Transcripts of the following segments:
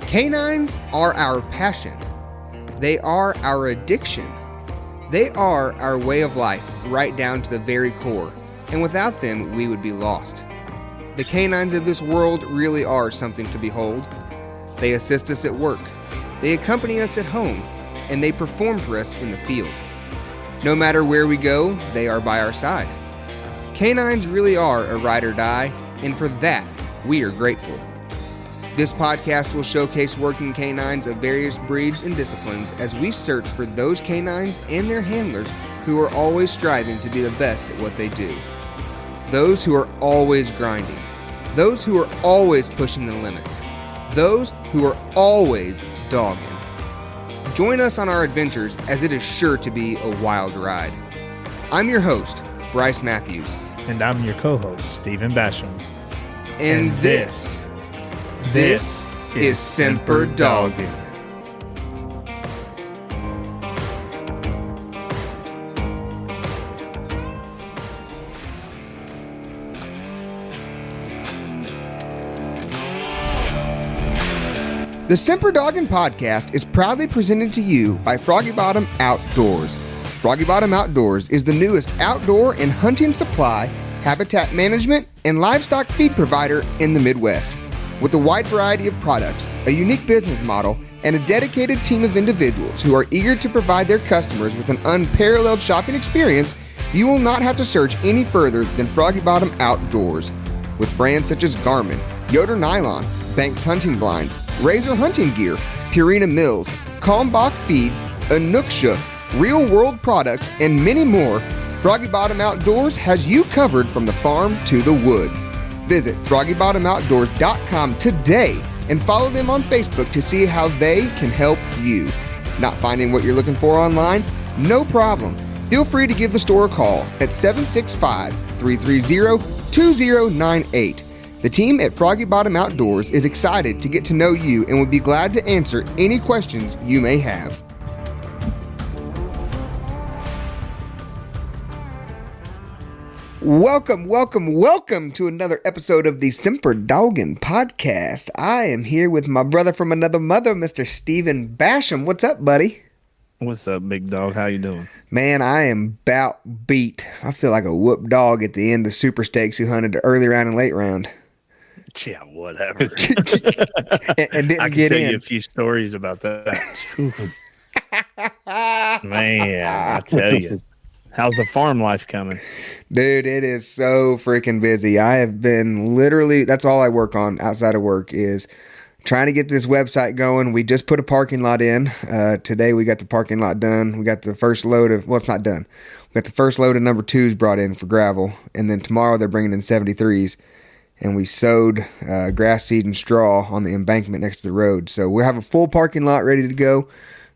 Canines are our passion. They are our addiction. They are our way of life, right down to the very core. And without them, we would be lost. The canines of this world really are something to behold. They assist us at work. They accompany us at home. And they perform for us in the field. No matter where we go, they are by our side. Canines really are a ride or die, and for that, we are grateful. This podcast will showcase working canines of various breeds and disciplines as we search for those canines and their handlers who are always striving to be the best at what they do. Those who are always grinding. Those who are always pushing the limits. Those who are always dogging. Join us on our adventures as it is sure to be a wild ride. I'm your host, Bryce Matthews. And I'm your co-host, Stephen Basham. And this is Semper Doggin. The Semper Doggin podcast is proudly presented to you by Froggy Bottom Outdoors. Froggy Bottom Outdoors is the newest outdoor and hunting supply, habitat management, and livestock feed provider in the Midwest. With a wide variety of products, a unique business model, and a dedicated team of individuals who are eager to provide their customers with an unparalleled shopping experience, you will not have to search any further than Froggy Bottom Outdoors. With brands such as Garmin, Yoder Nylon, Banks Hunting Blinds, Razor Hunting Gear, Purina Mills, Kalmbach Feeds, Inukshuk, Real World Products, and many more, Froggy Bottom Outdoors has you covered from the farm to the woods. Visit FroggyBottomOutdoors.com today and follow them on Facebook to see how they can help you. Not finding what you're looking for online? No problem. Feel free to give the store a call at 765-330-2098. The team at Froggy Bottom Outdoors is excited to get to know you and would be glad to answer any questions you may have. Welcome to another episode of the Semper Doggin podcast. I am here with my brother from another mother, Mr. Stephen Basham. What's up, buddy? What's up, big dog? How you doing? Man, I am about beat. I feel like a whoop dog at the end of Super Stakes who hunted the early round and late round. Yeah, whatever. and didn't I can get tell in. you a few stories about that. Man, I tell you. How's the farm life coming? Dude, it is so freaking busy. I have been literally, that's all I work on outside of work is trying to get this website going. We just put a parking lot in. Today we got the parking lot done. We got the first load of, well, it's not done. We got the first load of number 2s brought in for gravel. And then tomorrow they're bringing in 73s. And we sowed grass seed and straw on the embankment next to the road. So we'll have a full parking lot ready to go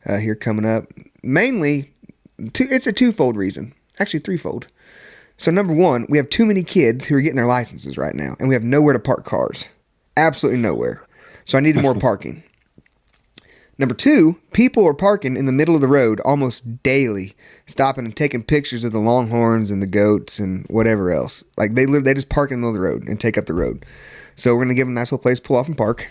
here coming up. Mainly, it's a twofold reason. Actually, threefold. So number one, we have too many kids who are getting their licenses right now. And we have nowhere to park cars. Absolutely nowhere. So I needed more parking. Number two, people are parking in the middle of the road almost daily, stopping and taking pictures of the longhorns and the goats and whatever else. Like they just park in the middle of the road and take up the road. So we're going to give them a nice little place to pull off and park.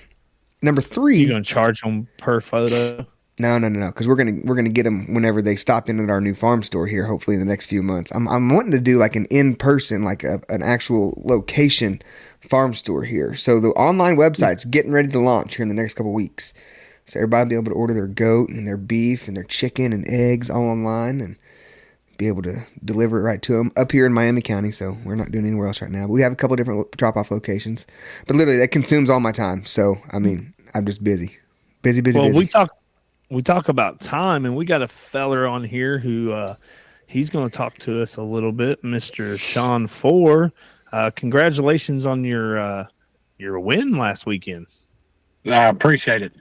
Number three. You going to charge them per photo? No. Because we're gonna get them whenever they stop in at our new farm store here. Hopefully in the next few months. I'm wanting to do like an in-person, like an actual location farm store here. So the online website's getting ready to launch here in the next couple weeks. So everybody will be able to order their goat and their beef and their chicken and eggs all online and be able to deliver it right to them up here in Miami County. So we're not doing anywhere else right now. But we have a couple different drop-off locations. But literally, that consumes all my time. So, I mean, I'm just busy. Busy. Well, we talk about time, and we got a feller on here who he's going to talk to us a little bit, Mr. Shawn Fore. Congratulations on your win last weekend. I appreciate it.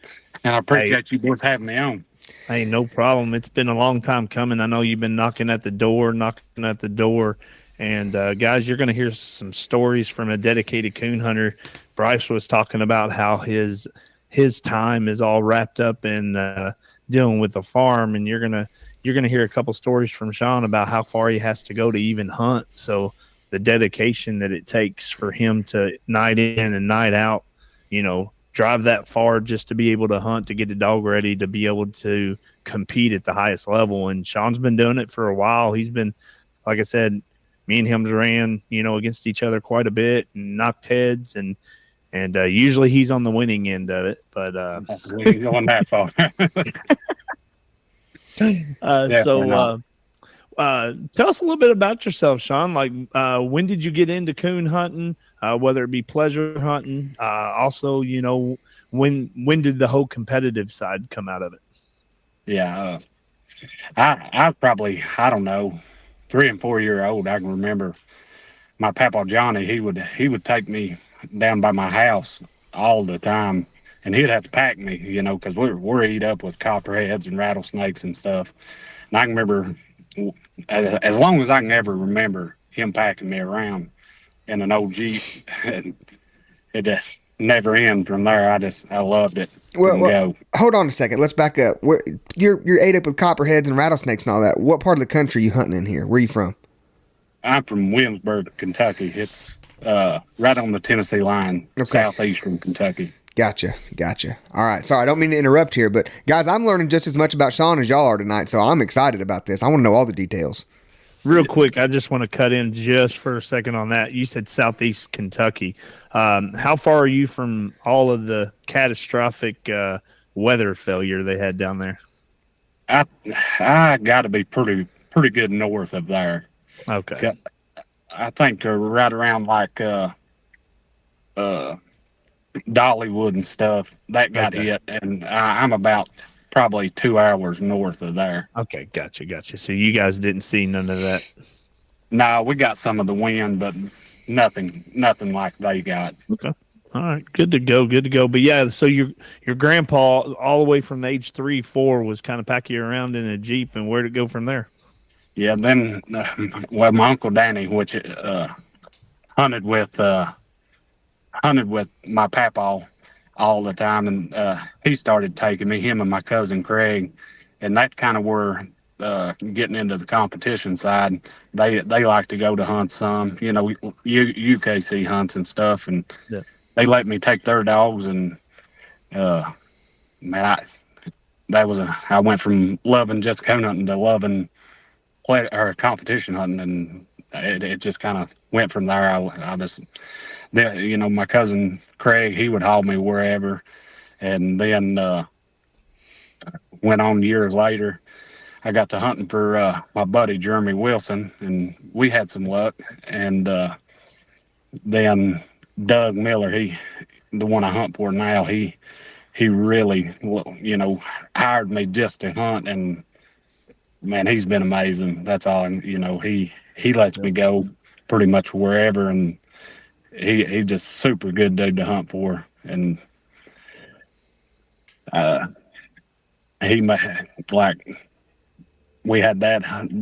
And I appreciate you both having me on. Hey, no problem. It's been a long time coming. I know you've been knocking at the door. And, guys, you're going to hear some stories from a dedicated coon hunter. Bryce was talking about how his time is all wrapped up in dealing with the farm, and you're going you're going to hear a couple stories from Shawn about how far he has to go to even hunt. So the dedication that it takes for him to night in and night out, drive that far just to be able to hunt, to get the dog ready, to be able to compete at the highest level. And Shawn's been doing it for a while. He's been, like I said, me and him ran, against each other quite a bit and knocked heads, and usually he's on the winning end of it. But we ain't going that far. Tell us a little bit about yourself, Shawn. Like, when did you get into coon hunting? Whether it be pleasure hunting, also, when did the whole competitive side come out of it? Yeah, I probably, I don't know, 3 and 4 year old. I can remember my papa Johnny. He would take me down by my house all the time, and he'd have to pack me, because we're eat up with copperheads and rattlesnakes and stuff. And I can remember, as long as I can ever remember, him packing me around in an old Jeep, and it just never ended from there. I loved it. Well, hold on a second. Let's back up. You're ate up with copperheads and rattlesnakes and all that. What part of the country are you hunting in here? Where are you from? I'm from Williamsburg, Kentucky. It's right on the Tennessee line, southeast from Kentucky. Gotcha. All right. Sorry, I don't mean to interrupt here, but guys, I'm learning just as much about Shawn as y'all are tonight, so I'm excited about this. I want to know all the details. Real quick, I just want to cut in just for a second on that. You said southeast Kentucky. How far are you from all of the catastrophic weather failure they had down there? I got to be pretty good north of there. Okay. I think right around like Dollywood and stuff. That got hit, and I'm about probably 2 hours north of there. Okay, gotcha. So you guys didn't see none of that? No, we got some of the wind, but nothing like they got. Okay. All right, good to go. But yeah, so your grandpa, all the way from the age 3, 4, was kind of packing you around in a Jeep, and where'd it go from there? Yeah, then my Uncle Danny, which hunted with my papa all the time, and he started taking me, him and my cousin Craig, and that kind of were getting into the competition side. They like to go to hunt some, UKC hunts and stuff, and they let me take their dogs, and man, I went from loving just coon hunting to loving competition hunting, and it just kind of went from there. I just, my cousin Craig, he would haul me wherever, and then went on years later. I got to hunting for my buddy Jeremy Wilson, and we had some luck. And then Doug Miller, the one I hunt for now, he really, hired me just to hunt, and man, he's been amazing. That's all. He lets me go pretty much wherever, and he just super good dude to hunt for. And he like, we had that hunt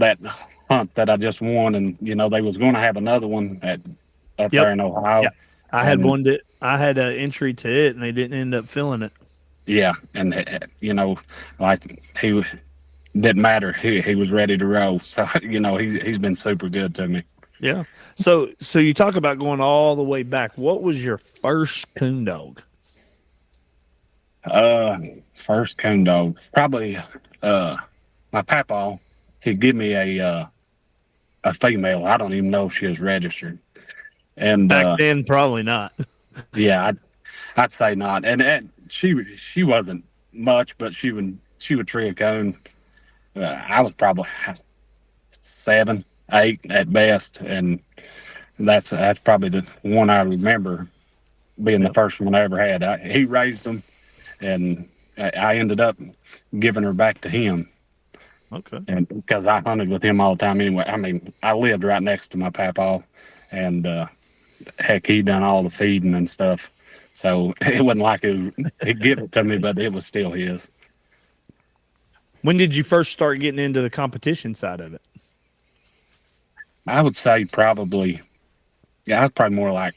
that I just won, and they was going to have another one up there in Ohio. Yep. I had one that I had an entry to it, and they didn't end up filling it. Yeah, and like he didn't matter. He was ready to roll. So he's been super good to me. Yeah. So you talk about going all the way back. What was your first coon dog? First coon dog, probably my papa. He'd give me a female. I don't even know if she was registered. And back then, probably not. Yeah, I'd say not. And she wasn't much, but she would tree a cone. I was probably 7, 8 at best, and that's probably the one I remember being the first one I ever had. He raised them, and I ended up giving her back to him. Okay. And because I hunted with him all the time anyway. I mean, I lived right next to my papa, and heck, he done all the feeding and stuff. So it wasn't like he'd give it to me, but it was still his. When did you first start getting into the competition side of it? I would say probably, I was probably more like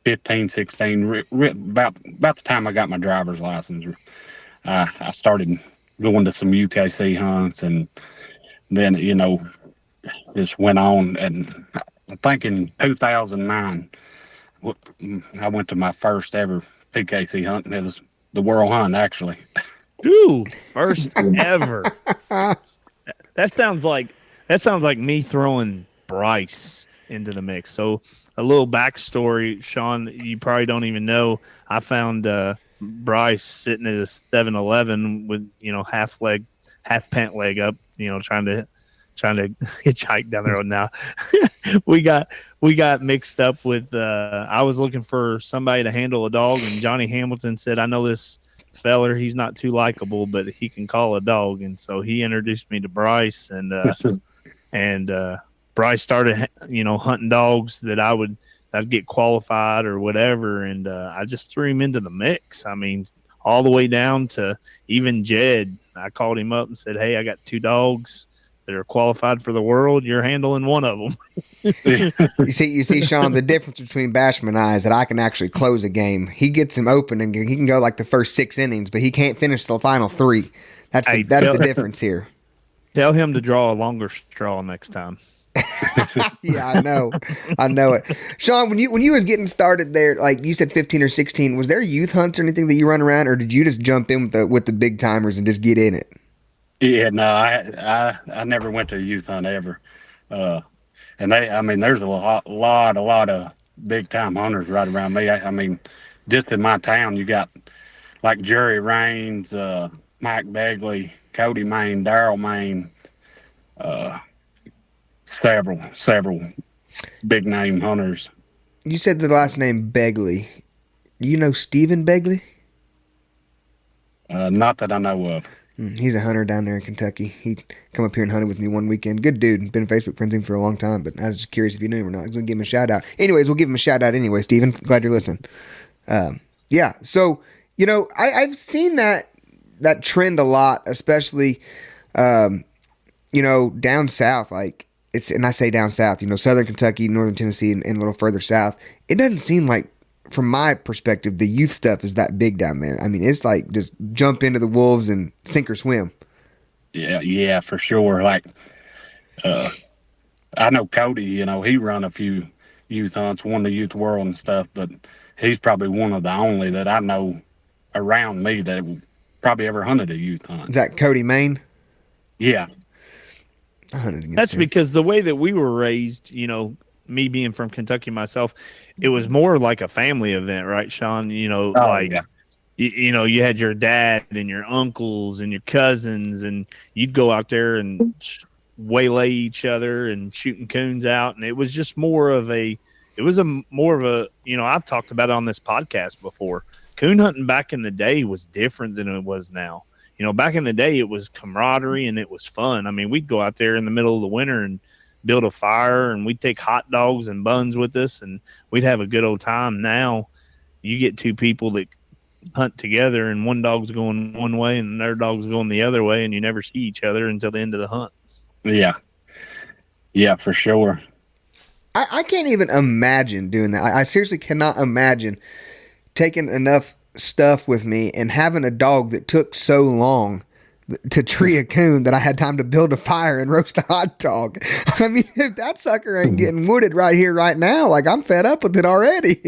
15, 16, about the time I got my driver's license. I started going to some UKC hunts, and then just went on. And I think in 2009, I went to my first ever PKC hunt, and it was the World Hunt actually. Ooh, first ever. That sounds like me throwing Bryce into the mix. So a little backstory, Shawn, you probably don't even know. I found Bryce sitting at a 7-Eleven with half pant leg up, trying to hitchhike down the road. Now we got mixed up with. I was looking for somebody to handle a dog, and Johnny Hamilton said, "I know this feller. He's not too likable, but he can call a dog." And so he introduced me to Bryce, and Bryce started, hunting dogs that I'd get qualified or whatever, and I just threw him into the mix. I mean, all the way down to even Jed. I called him up and said, "Hey, I got 2 dogs that are qualified for the world. You're handling one of them." You see, Shawn, the difference between Basham and I is that I can actually close a game. He gets him open and he can go like the first 6 innings, but he can't finish the final 3. That's the difference here. Tell him to draw a longer straw next time. Yeah, I know it. Shawn, when you was getting started there, like you said 15 or 16, was there youth hunts or anything that you run around, or did you just jump in with the big timers and just get in it? Yeah, no, I never went to a youth hunt ever. And there's a lot of big time hunters right around me. I mean, just in my town, you got like Jerry Raines, Mike Begley, Cody Main, Daryl Main, several big name hunters. You said the last name Begley. You know Stephen Begley? Not that I know of. He's a hunter down there in Kentucky. He come up here and hunted with me one weekend. Good dude. Been Facebook friends with him for a long time, but I was just curious if you knew him or not. I was going to give him a shout out. Anyways, we'll give him a shout out anyway, Stephen. Glad you're listening. Yeah, so, I've seen that trend a lot, especially, down south. Like, and I say down south, southern Kentucky, northern Tennessee, and a little further south. It doesn't seem like, from my perspective, the youth stuff is that big down there. I mean, it's like just jump into the wolves and sink or swim. Yeah, for sure. Like, I know Cody, he run a few youth hunts, won the youth world and stuff, but he's probably one of the only that I know around me that probably ever hunted a youth hunt. Is that Cody Main? Yeah. I hunted against That's him. because the way that we were raised, me being from Kentucky myself, it was more like a family event, right, Shawn? Yeah. You had your dad and your uncles and your cousins, and you'd go out there and waylay each other and shooting coons out. And it was just I've talked about it on this podcast before. Coon hunting back in the day was different than it was now. Back in the day, it was camaraderie and it was fun. I mean, we'd go out there in the middle of the winter and build a fire, and we'd take hot dogs and buns with us, and we'd have a good old time. Now you get 2 people that hunt together, and one dog's going one way and another dog's going the other way, and you never see each other until the end of the hunt. Yeah, for sure. I can't even imagine doing that. I seriously cannot imagine taking enough stuff with me and having a dog that took so long to tree a coon that I had time to build a fire and roast a hot dog. I mean, if that sucker ain't getting wooded right here, right now, like, I'm fed up with it already.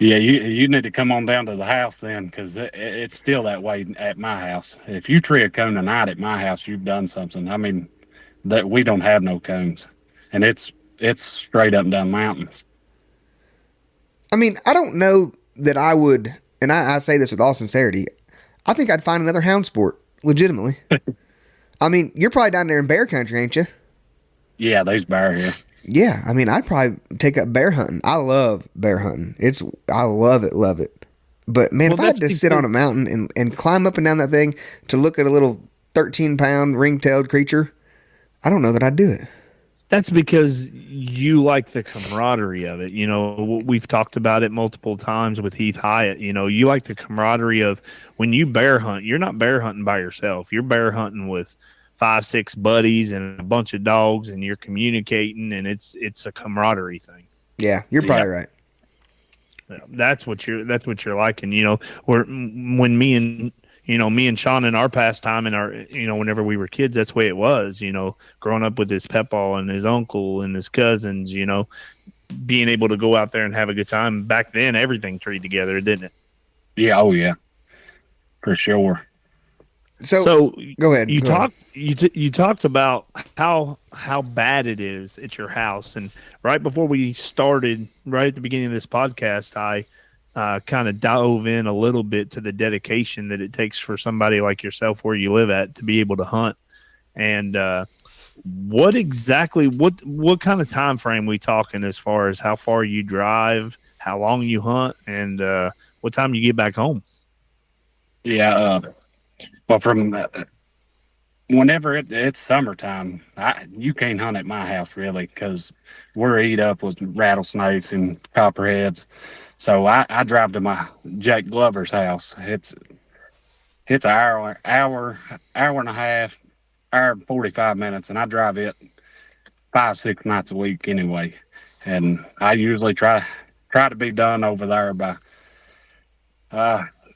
Yeah, you need to come on down to the house then, because it's still that way at my house. If you tree a coon tonight at my house, you've done something. I mean, that we don't have no coons, and it's straight up and down mountains. I mean, I don't know that I would, and I say this with all sincerity, I think I'd find another hound sport, legitimately. I mean, you're probably down there in bear country, ain't you? Yeah, there's bear here. Yeah, I mean, I'd probably take up bear hunting. I love bear hunting. I love it. But, man, if I had to sit on a mountain and climb up and down that thing to look at a little 13-pound ring-tailed creature, I don't know that I'd do it. That's because you like the camaraderie of it. We've talked about it multiple times with Heath Hyatt. You like the camaraderie of when you bear hunt, you're not bear hunting by yourself. You're bear hunting with 5-6 buddies and a bunch of dogs, and you're communicating, and it's a camaraderie thing. Yeah, you're probably right. That's what you're liking. When me and me and Shawn in our pastime and our, whenever we were kids, that's the way it was, growing up with his Pepaw and his uncle and his cousins, being able to go out there and have a good time. Back then, everything treated together, didn't it? Yeah. Oh yeah, for sure. So go ahead. You talked about how bad it is at your house, and right before we started, right at the beginning of this podcast, I kind of dove in a little bit to the dedication that it takes for somebody like yourself, where you live at, to be able to hunt. And what kind of time frame we talking as far as how far you drive, how long you hunt, and what time you get back home? Yeah. Well, from whenever it's summertime, you can't hunt at my house really, because we're eat up with rattlesnakes and copperheads. So I drive to my Jake Glover's house. It's an hour and a half, hour and 45 minutes, and I drive it 5-6 nights a week anyway. And I usually try to be done over there by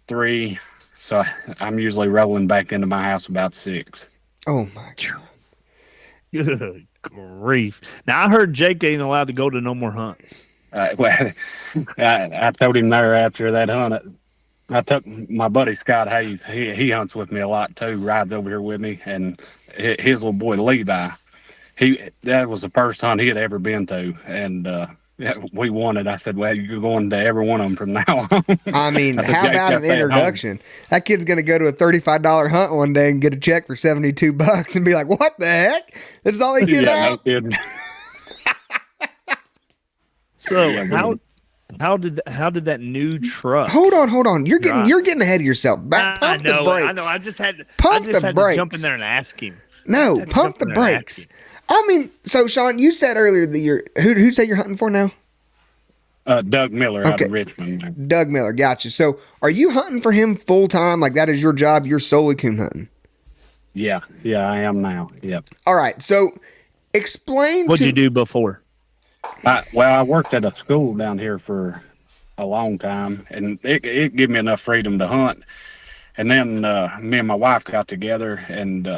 3. So I'm usually rolling back into my house about 6. Oh my God. Good grief. Now, I heard Jake ain't allowed to go to no more hunts. Well, I told him there after that hunt, I took my buddy Scott Hayes. He hunts with me a lot too, rides over here with me, and his little boy Levi. That was the first hunt he had ever been to, and we won it. I said, well, you're going to every one of them from now on. I mean, said, how about an introduction? That kid's going to go to a $35 hunt one day and get a check for $72 and be like, what the heck? This is all he get out? No kidding. So how did that new truck? Hold on. You're getting ahead of yourself. I know. I just had to jump in there and ask him. No, pump the brakes. I mean, so Shawn, you said earlier that who'd say you're hunting for now? Doug Miller out of Richmond. Doug Miller, gotcha. So are you hunting for him full time? Like that is your job? You're solely coon hunting? Yeah, I am now. Yep. All right. So explain. What'd you do before? I worked at a school down here for a long time, and it gave me enough freedom to hunt. And then me and my wife got together, and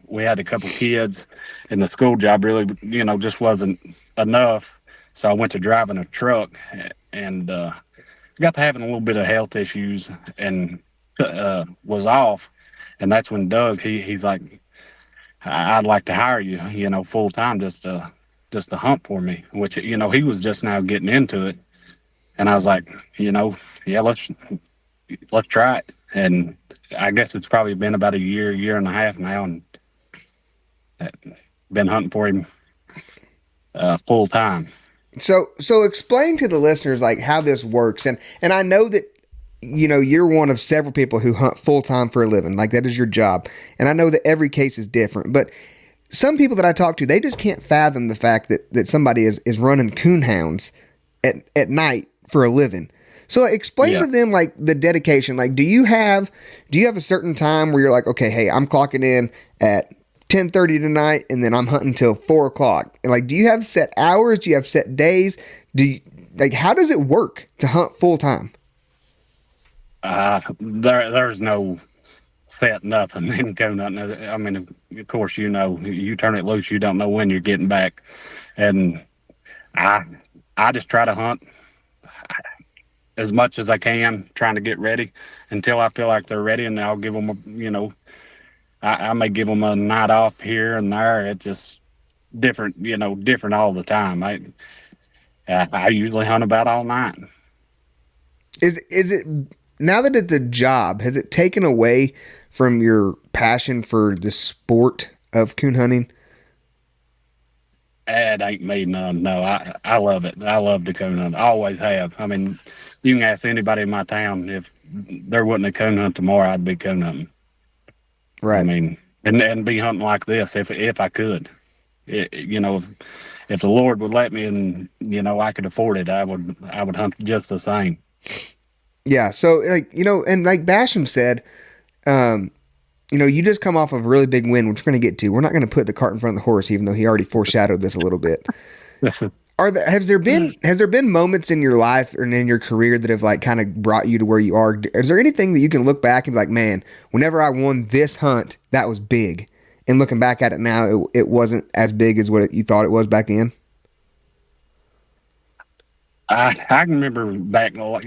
we had a couple kids, and the school job really, just wasn't enough. So I went to driving a truck, and got to having a little bit of health issues, and was off. And that's when Doug, he's like, I'd like to hire you, full time just to hunt for me, which, he was just now getting into it. And I was like, yeah, let's try it. And I guess it's probably been about a year and a half now, and been hunting for him full time. So explain to the listeners like how this works. And I know that, you're one of several people who hunt full time for a living. Like that is your job. And I know that every case is different, but some people that I talk to, they just can't fathom the fact that somebody is running coonhounds at night for a living. So explain to them like the dedication. Like, do you have a certain time where you're like, okay, hey, I'm clocking in at 10:30 tonight, and then I'm hunting till 4:00. And like, do you have set hours? Do you have set days? How does it work to hunt full time? There's no set nothing in coon hunting. I mean, of course, you turn it loose, you don't know when you're getting back. And I just try to hunt as much as I can, trying to get ready until I feel like they're ready, and I'll give them I may give them a night off here and there. It's just different all the time. I usually hunt about all night. Is it, now that it's a job, has it taken away from your passion for the sport of coon hunting? It ain't me none. No, I love it. I love the coon hunt. I always have. I mean, you can ask anybody in my town, if there wasn't a coon hunt tomorrow, I'd be coon hunting. Right. I mean, and be hunting like this if I could. If the Lord would let me, and I could afford it, I would hunt just the same. Yeah. So and like Basham said, you just come off of a really big win, which we're going to get to. We're not going to put the cart in front of the horse, even though he already foreshadowed this a little bit. Has there been moments in your life or in your career that have like kind of brought you to where you are? Is there anything that you can look back and be like, man, whenever I won this hunt, that was big, and looking back at it now, it wasn't as big as what you thought it was back then? I can remember back, they had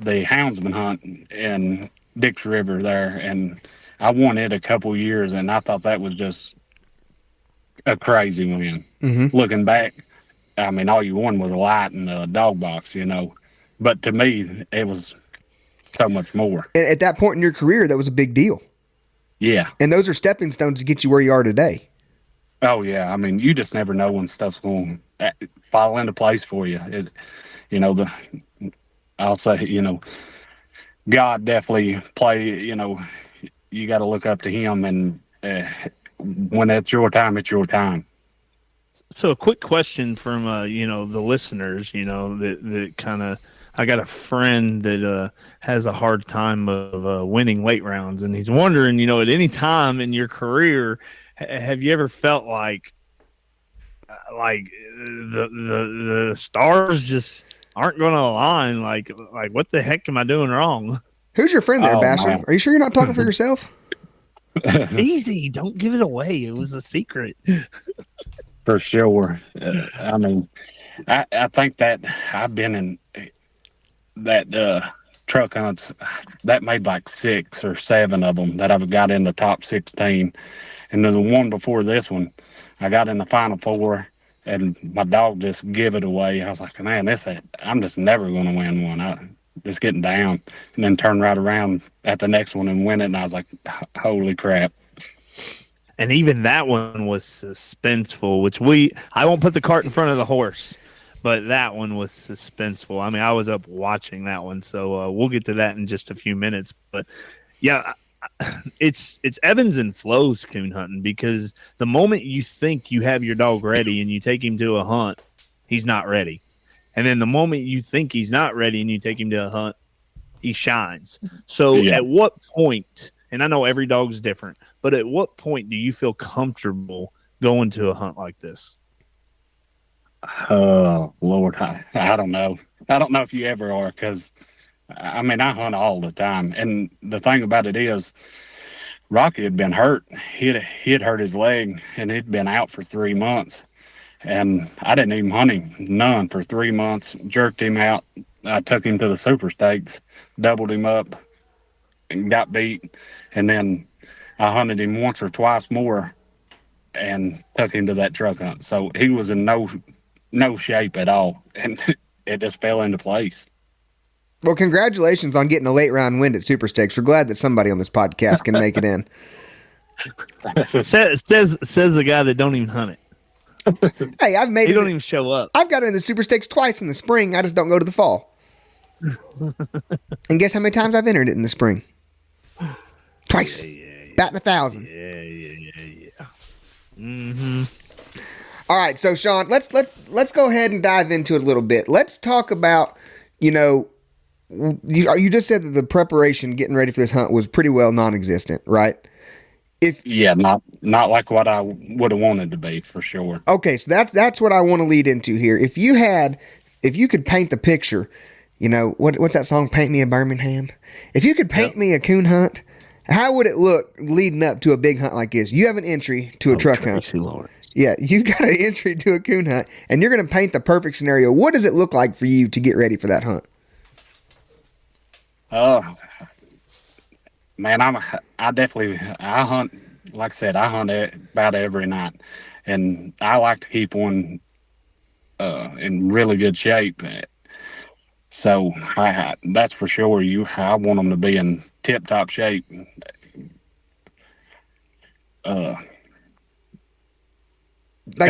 the houndsman hunt in Dix River there, and I won it a couple years, and I thought that was just a crazy win. Mm-hmm. Looking back, I mean, all you won was a light and a dog box, But to me, it was so much more. And at that point in your career, that was a big deal. Yeah. And those are stepping stones to get you where you are today. Oh, yeah. I mean, you just never know when stuff's going to fall into place for you. I'll say, God definitely play, you got to look up to him, and when it's your time, it's your time. So a quick question from the listeners, that kind of, I got a friend that has a hard time of winning late rounds, and he's wondering, at any time in your career, have you ever felt like the stars just aren't going to align? Like what the heck am I doing wrong? Who's your friend there, Basham? Man. Are you sure you're not talking for yourself? Easy, don't give it away. It was a secret. For sure. I mean, I think that I've been in that truck hunts that made like 6 or 7 of them that I've got in the top 16. And then the one before this one, I got in the final 4, and my dog just give it away. I was like, man, I'm just never going to win one. Just getting down, and then turn right around at the next one and win it. And I was like, holy crap. And even that one was suspenseful, which I won't put the cart in front of the horse, but that one was suspenseful. I mean, I was up watching that one, so we'll get to that in just a few minutes. But yeah, it's ebbs and flows coon hunting, because the moment you think you have your dog ready and you take him to a hunt, he's not ready. And then the moment you think he's not ready and you take him to a hunt, he shines. So At what point, and I know every dog's different, but at what point do you feel comfortable going to a hunt like this? Oh, Lord, I don't know. I don't know if you ever are, because, I mean, I hunt all the time. And the thing about it is, Rocky had been hurt. He had hurt his leg, and he'd been out for 3 months. And I didn't even hunt him, none, for 3 months. Jerked him out. I took him to the Super Stakes, doubled him up, and got beat. And then I hunted him once or twice more and took him to that truck hunt. So he was in no shape at all, and it just fell into place. Well, congratulations on getting a late round win at Super Stakes. We're glad that somebody on this podcast can make it in. says the guy that don't even hunt it. Hey, I've made he it. Don't even show up. I've got in the Super Stakes twice in the spring. I just don't go to the fall. And guess how many times I've entered it in the spring? Twice. Batting 1,000. Yeah. Mm-hmm. All right, so Shawn, let's go ahead and dive into it a little bit. Let's talk about, you just said that the preparation, getting ready for this hunt, was pretty well non-existent, right? Not like what I would have wanted to be, for sure. Okay, so that's what I want to lead into here. If you could paint the picture, what's that song? Paint Me a Birmingham. If you could paint me a coon hunt, how would it look leading up to a big hunt like this? You have an entry to a truck hunt. Lawrence. Yeah, you've got an entry to a coon hunt, and you're going to paint the perfect scenario. What does it look like for you to get ready for that hunt? Man, I hunt, like I said, I hunt about every night, and I like to keep one in really good shape. So that's for sure. I want them to be in tip-top shape. Are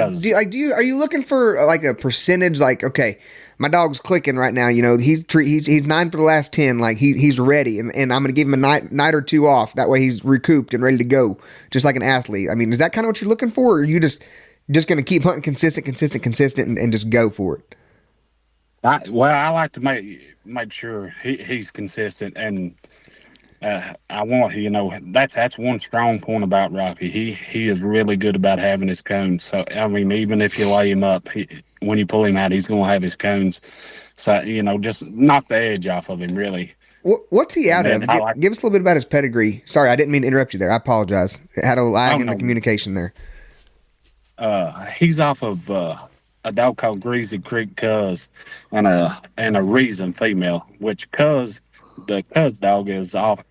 you looking for like a percentage? Like, okay, my dog's clicking right now. He's 9 for the last 10. Like he's ready, and I'm going to give him a night or 2 off. That way he's recouped and ready to go, just like an athlete. I mean, is that kind of what you're looking for, or are you just going to keep hunting consistent, and just go for it? I like to make sure he's consistent, and I want that's one strong point about Rocky. He is really good about having his cones. So I mean, even if you lay him up, when you pull him out, he's gonna have his cones. So just knock the edge off of him, really. What's he And out then of? I like. Give us a little bit about his pedigree. Sorry, I didn't mean to interrupt you there. I apologize. It had a lag Oh in the no, communication there. he's off of a dog called Greasy Creek Cuz, and a Reason female. Which the Cuz dog is off.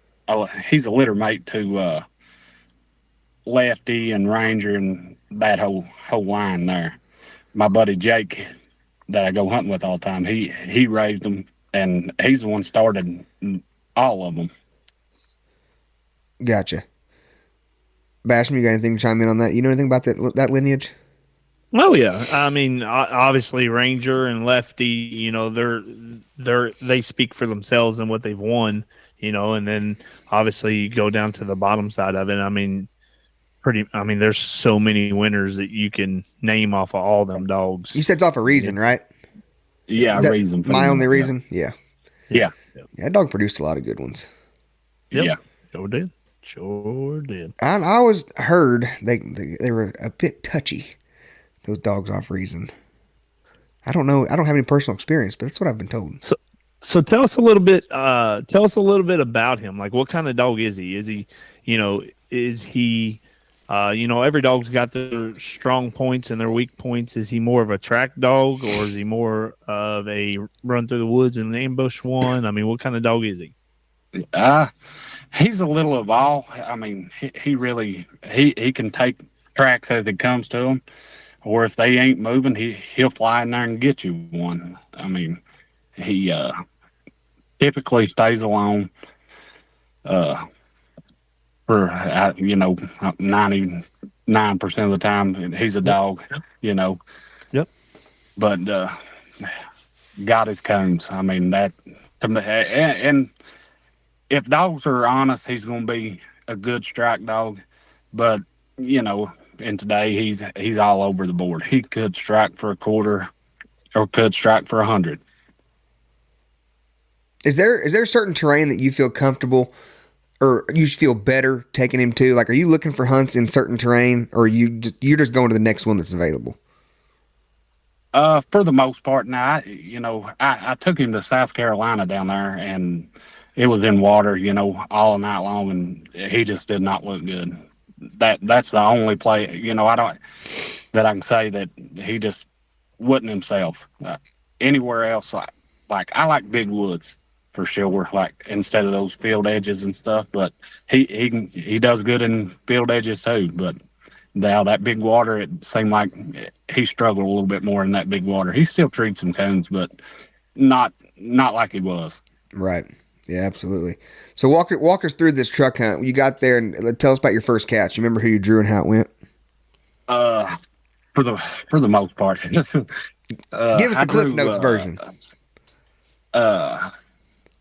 He's a litter mate to Lefty and Ranger and that whole line there. My buddy Jake, that I go hunting with all the time, he raised them, and he's the one started all of them. Gotcha. Basham, you got anything to chime in on that? You know anything about that lineage? Oh yeah, I mean, obviously Ranger and Lefty, they speak for themselves and what they've won, and then obviously you go down to the bottom side of it. I mean, there's so many winners that you can name off of all them dogs. You said it's off a reason, right? Yeah, Is that Reason my female, only yeah. reason? Yeah. Yeah, That dog produced a lot of good ones. Yep. yeah. Sure did. I always heard they were a bit touchy. Those dogs off reason. I don't know. I don't have any personal experience, but that's what I've been told. So tell us a little bit. Tell us a little bit about him. Like, what kind of dog is he? Is he, is he, every dog's got their strong points and their weak points. Is he more of a track dog, or is he more of a run through the woods and ambush one? I mean, what kind of dog is he? Uh, he's a little of all. I mean, he really he can take tracks as it comes to him, or if they ain't moving, he'll fly in there and get you one. I mean, he typically stays alone. For 99% of the time, he's a dog. You know, Yep. but got his cones. I mean that. And if dogs are honest, he's going to be a good strike dog. But in today, he's all over the board. He could strike for a quarter, or could strike for 100. Is there certain terrain that you feel comfortable, or you feel better taking him to? Like, are you looking for hunts in certain terrain, or you're just going to the next one that's available? For the most part, now I took him to South Carolina down there, and it was in water, all night long, and he just did not look good. That's the only play, I don't that I can say that he just wasn't himself. Anywhere else, like I like big woods for sure, like instead of those field edges and stuff. But he does good in field edges too. But now that big water, it seemed like he struggled a little bit more in that big water. He still treats some cones, but not like he was. Right. Yeah, absolutely. So walk us through this truck hunt. You got there, and tell us about your first catch. You remember who you drew and how it went? For the most part, Give us the Cliff Notes version.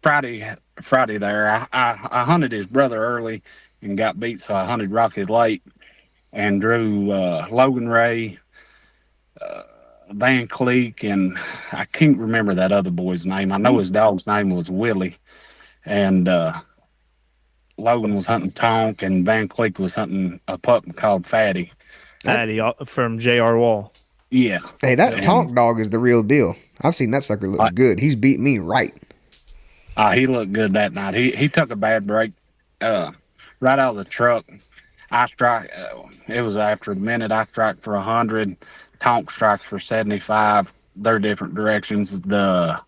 Friday there, I hunted his brother early and got beat, so I hunted Rocky late and drew Logan Ray, Van Cleek, and I can't remember that other boy's name. I know his dog's name was Willie, and Logan was hunting Tonk, and Van Cleek was hunting a pup called Fatty. Patty from J.R. Wall. Yeah. Hey, that Tonk dog is the real deal. I've seen that sucker look good. He's beat me right. He looked good that night. He took a bad break right out of the truck. I strike. It was after the minute. I strike for 100. Tonk strikes for 75. They're different directions. The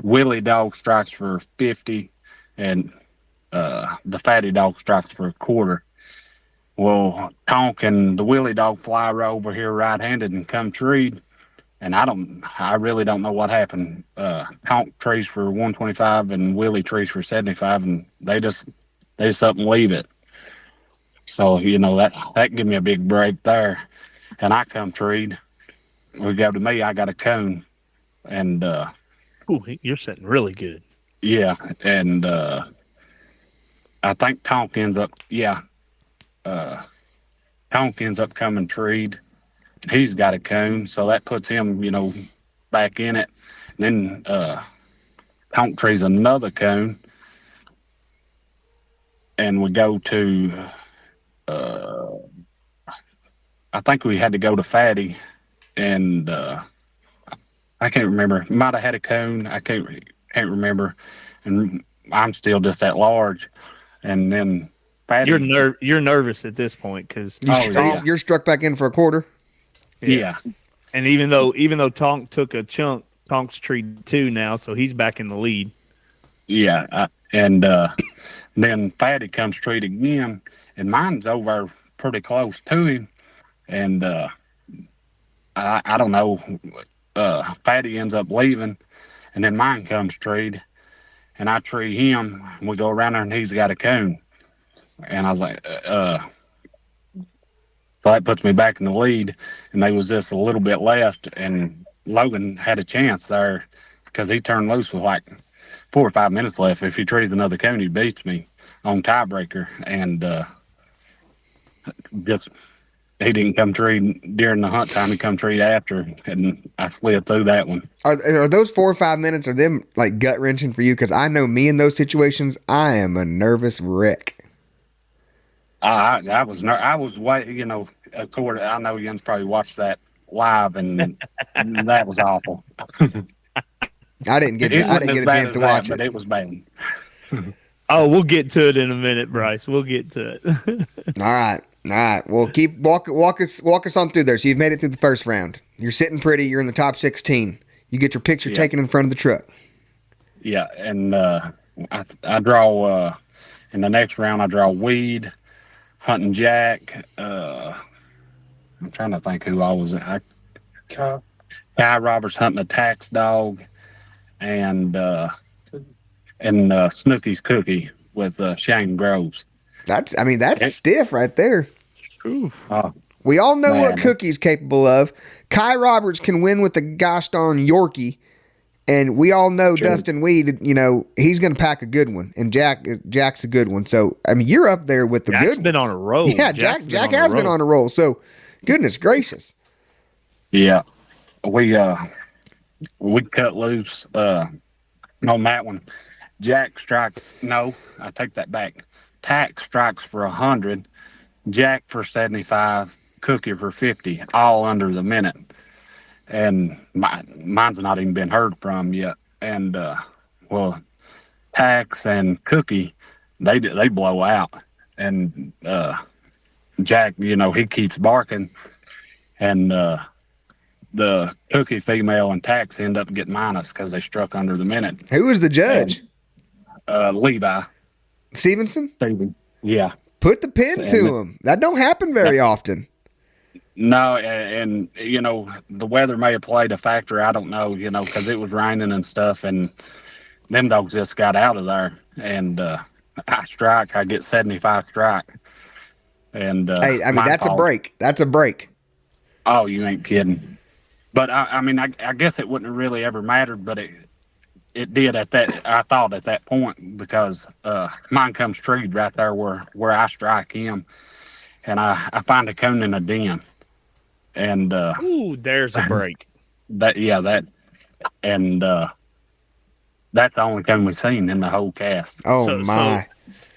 Willie dog strikes for 50, and the Fatty dog strikes for a quarter. Well, Tonk and the Willie dog fly right over here right-handed and come treed, and I really don't know what happened. Tonk trees for 125 and Willie trees for 75, and they just up and leave it. So that gave me a big break there, and I come treed. We go to me. I got a cone, and Ooh, you're sitting really good. yeah, and I think Tonk ends up coming treed. He's got a cone, so that puts him, back in it. And then Tonk trees another cone, and we go to. I think we had to go to Fatty, and I can't remember. Might have had a coon. I can't remember, and I'm still just at large, and then Fatty. You're nervous at this point because You're struck back in for a quarter. Yeah. And even though Tonk took a chunk, Tonk's treed 2 now, so he's back in the lead. Yeah, and then Fatty comes treat again, and mine's over pretty close to him, and I don't know. Fatty ends up leaving, and then mine comes treed, and I tree him, and we go around there, and he's got a coon, and I was like, so that puts me back in the lead, and there was just a little bit left, and Logan had a chance there because he turned loose with like 4 or 5 minutes left. If he trees another coon, he beats me on tiebreaker, and just he didn't come tree during the hunt time. He come tree after, and I slid through that one. Are those 4 or 5 minutes? Are them like gut wrenching for you? Because I know me in those situations, I am a nervous wreck. I was way, of course, I know Jens probably watched that live, and that was awful. I didn't get a chance to watch it, but it was bad. Oh, we'll get to it in a minute, Bryce. We'll get to it. All right. Well, keep walk us on through there. So you've made it through the first round. You're sitting pretty. You're in the top 16. You get your picture taken in front of the truck. Yeah, and I draw in the next round. I draw Weed, Hunting Jack. I'm trying to think who I was. Guy Roberts hunting a tax dog, and Snooky's Cookie with Shane Groves. That's stiff right there. Oof. We all know what Cookie's capable of. Kai Roberts can win with the gosh darn Yorkie, and we all know Dustin Weed. He's going to pack a good one, and Jack's a good one. So you're up there with the Jack's good. Jack's been on a roll. Yeah, Jack has been on a roll. So, goodness gracious. Yeah, we cut loose on that one. Jack strikes. No, I take that back. Tack strikes for 100. Jack for 75, Cookie for 50, all under the minute. And mine's not even been heard from yet. And Tax and Cookie, they blow out. And Jack, he keeps barking. And the Cookie female and Tax end up getting minus because they struck under the minute. Who was the judge? And, Levi Stevenson. Yeah. Put the pin to him. That don't happen very often. No, and the weather may have played a factor. I don't know, because it was raining and stuff, and them dogs just got out of there. And I get 75 strike. And hey, that's a break. That's a break. Oh, you ain't kidding. But I guess it wouldn't have really ever mattered, but it did at that point, because mine comes treed right there where I strike him, and I find a coon in a den, and there's a break. That's the only coon we've seen in the whole cast. Oh my! So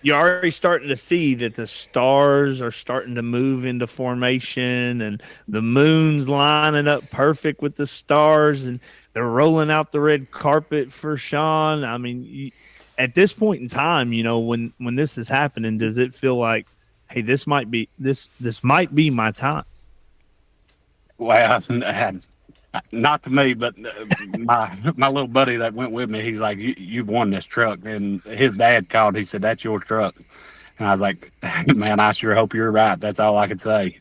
you're already starting to see that the stars are starting to move into formation, and the moon's lining up perfect with the stars, and they're rolling out the red carpet for Shawn. At this point in time, when this is happening, does it feel like, hey, this might be my time? Well, not to me, but my little buddy that went with me, he's like, you've won this truck. And his dad called. He said, that's your truck. And I was like, man, I sure hope you're right. That's all I could say.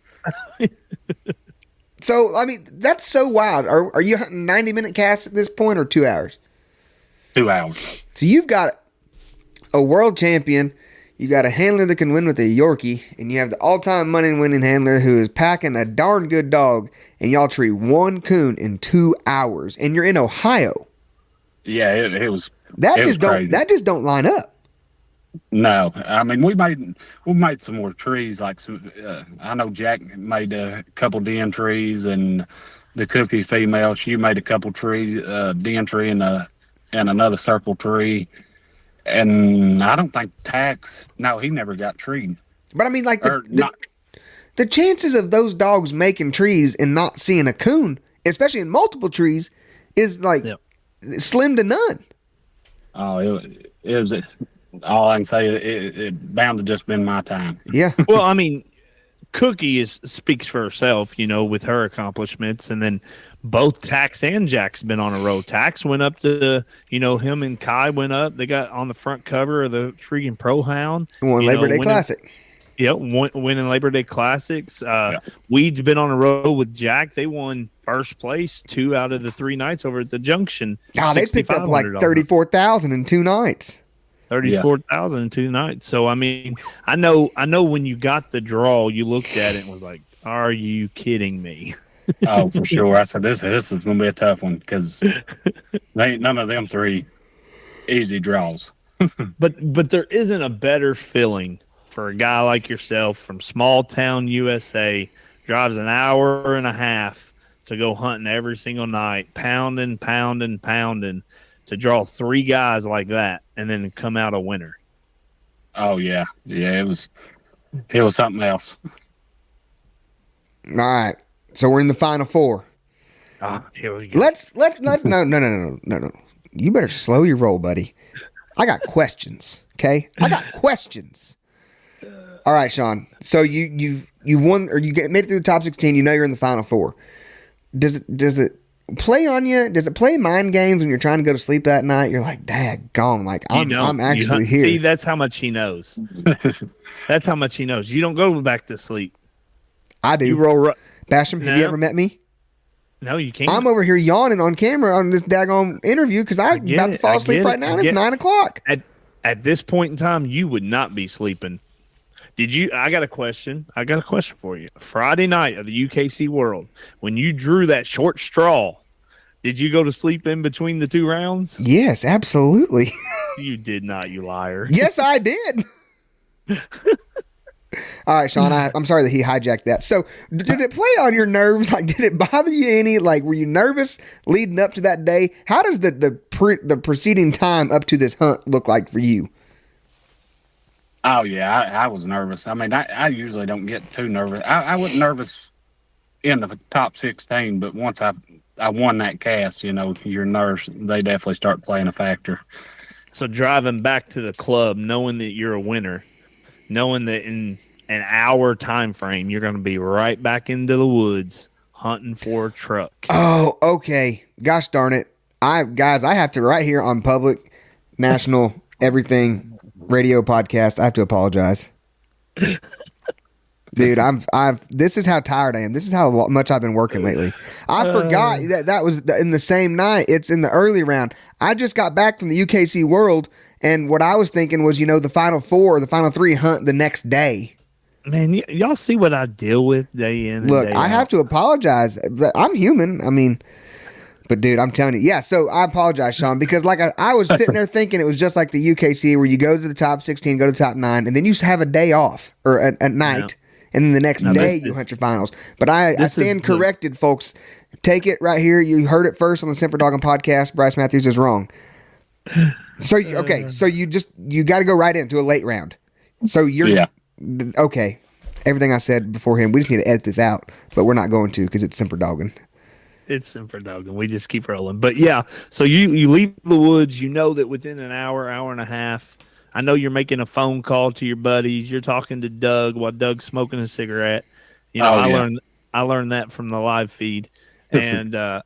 So, that's so wild. Are you hunting 90-minute casts at this point, or 2 hours? 2 hours. So you've got a world champion, you got a handler that can win with a Yorkie, and you have the all-time money-winning handler who is packing a darn good dog, and y'all tree one coon in 2 hours, and you're in Ohio. Yeah, it was. That just don't line up. No, we made some more trees. Like I know Jack made a couple den trees, and the Cookie female, she made a couple trees, den tree and another circle tree, And I don't think Tax. No, he never got treed. But I mean, like Or not. the chances of those dogs making trees and not seeing a coon, especially in multiple trees, is like slim to none. Oh, it was. All I can say is it bound to just been my time. Yeah. Well, I mean, Cookie speaks for herself, with her accomplishments, and then both Tax and Jack's been on a roll. Tax went up to, him and Kai went up. They got on the front cover of the freaking Pro Hound. Won Labor Day Classic. Yep, winning Labor Day Classics. Weed's been on a roll with Jack. They won first place 2 out of the 3 nights over at the Junction. Oh, they picked up like 34,000 in 2 nights. 34,000 in 2 nights. So I mean, I know when you got the draw, you looked at it and was like, "Are you kidding me?" Oh, for sure. I said this is going to be a tough one because ain't none of them 3 easy draws. But there isn't a better feeling for a guy like yourself from small town USA, drives an hour and a half to go hunting every single night, pounding, to draw 3 guys like that and then come out a winner. Oh yeah, it was something else. All right, so we're in the final 4. Here we go. Let's no. You better slow your roll, buddy. I got questions. Okay, I got questions. All right, Shawn. So you won, or made it through the top 16. You're in the final 4. Does it play on you? Does it play mind games when you're trying to go to sleep that night? You're like, daggone, like I'm actually here. See, that's how much he knows. That's how much he knows. You don't go back to sleep. I do. You roll. Basham, have you ever met me? No, you can't. I'm over here yawning on camera on this daggone interview because I'm about to fall asleep right now. And it's 9 o'clock. At this point in time, you would not be sleeping. I got a question. I got a question for you. Friday night of the UKC World, when you drew that short straw, did you go to sleep in between the 2 rounds? Yes, absolutely. You did not, you liar. Yes, I did. All right, Shawn, I'm sorry that he hijacked that. So did it play on your nerves? Like, did it bother you any? Like, were you nervous leading up to that day? How does the preceding time up to this hunt look like for you? Oh yeah, I was nervous. I mean, I usually don't get too nervous. I wasn't nervous in the top 16, but once I won that cast, your nerves, they definitely start playing a factor. So driving back to the club, knowing that you're a winner, knowing that in an hour time frame you're going to be right back into the woods hunting for a truck. Oh, okay. Gosh darn it. I have to, right here on public, national, everything radio podcast, I have to apologize. Dude, this is how tired I am. This is how much I've been working lately. I forgot that was in the same night. It's in the early round. I just got back from the UKC World, and what I was thinking was, the final 4, the final 3 hunt the next day. Man, y'all see what I deal with day in and Look, day I out. have to apologize. I'm human. I mean, but dude, I'm telling you, yeah. So I apologize, Shawn, because like I was sitting there thinking it was just like the UKC where you go to the top 16, go to the top 9, and then you have a day off or at night, and then the next day you hunt your finals. But I stand corrected, folks. Take it right here. You heard it first on the Semper Doggin podcast. Bryce Matthews is wrong. So okay, so you got to go right into a late round. So you're okay. Everything I said beforehand, we just need to edit this out, but we're not going to because it's Semper Doggin. It's Semper Doggin. We just keep rolling. But yeah, so you leave the woods. You know that within an hour and a half, I know you're making a phone call to your buddies. You're talking to Doug while Doug's smoking a cigarette. I learned that from the live feed. And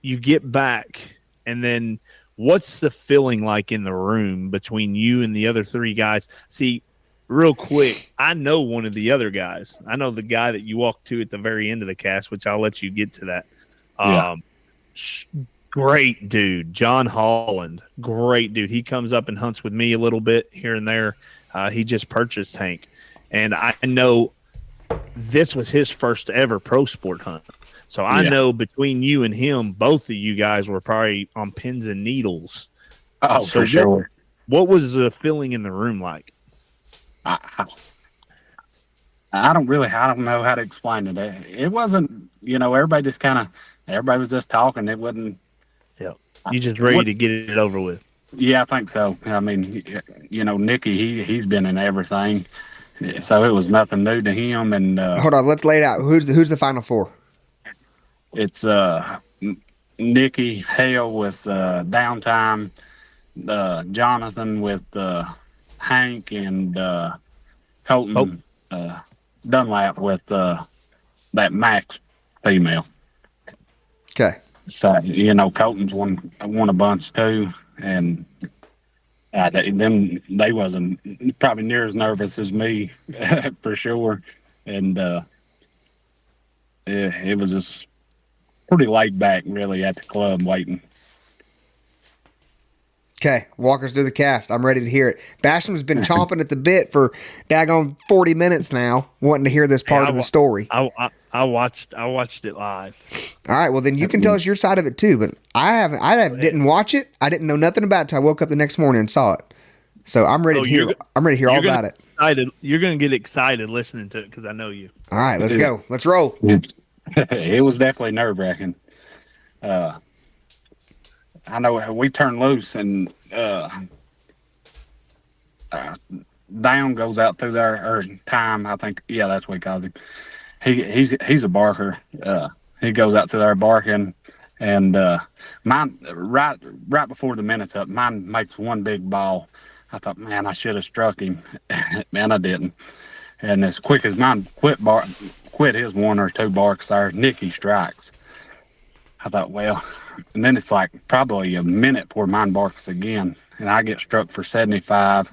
you get back, and then what's the feeling like in the room between you and the other 3 guys? See, real quick, I know one of the other guys. I know the guy that you walked to at the very end of the cast, which I'll let you get to that. Great dude, John Holland. Great dude. He comes up and hunts with me a little bit here and there. He just purchased Hank, and I know this was his first ever pro sport hunt. So I know between you and him, both of you guys were probably on pins and needles. Oh, so for sure. What was the feeling in the room like? I don't know how to explain it. It wasn't, everybody just everybody was just talking. It wasn't. Yeah. You just ready to get it over with. Yeah, I think so. I mean, Nicky, he's been in everything, so it was nothing new to him. And Hold on, let's lay it out. Who's the final four? it's Nicky Hale with Downtime, Jonathan with Hank, and Oh, Colton Dunlap with that Max female. Okay. So Colton's won a bunch too, and they wasn't probably near as nervous as me for sure, and it was just pretty laid back really at the club waiting. Okay, Walker's do the cast. I'm ready to hear it. Basham's been chomping at the bit for daggone 40 minutes now, wanting to hear this part of the story. I watched it live. All right, well then you can tell us your side of it too. But didn't watch it. I didn't know nothing about it till I woke up the next morning and saw it. So I'm ready to hear. I'm ready to hear all about it. You're gonna get excited listening to it because I know you. All right, let's go. Let's roll. It was definitely nerve wracking. I know we turned loose and Down goes out through there, or Time, I think. Yeah, that's what he calls him. He's a barker. He goes out through there barking, and mine right before the minute's up, mine makes one big ball. I thought, man, I should have struck him. Man, I didn't. And as quick as mine quit his one or two barks there, Nicky strikes. I thought, well, and then it's like probably a minute before mine barks again, and I get struck for 75.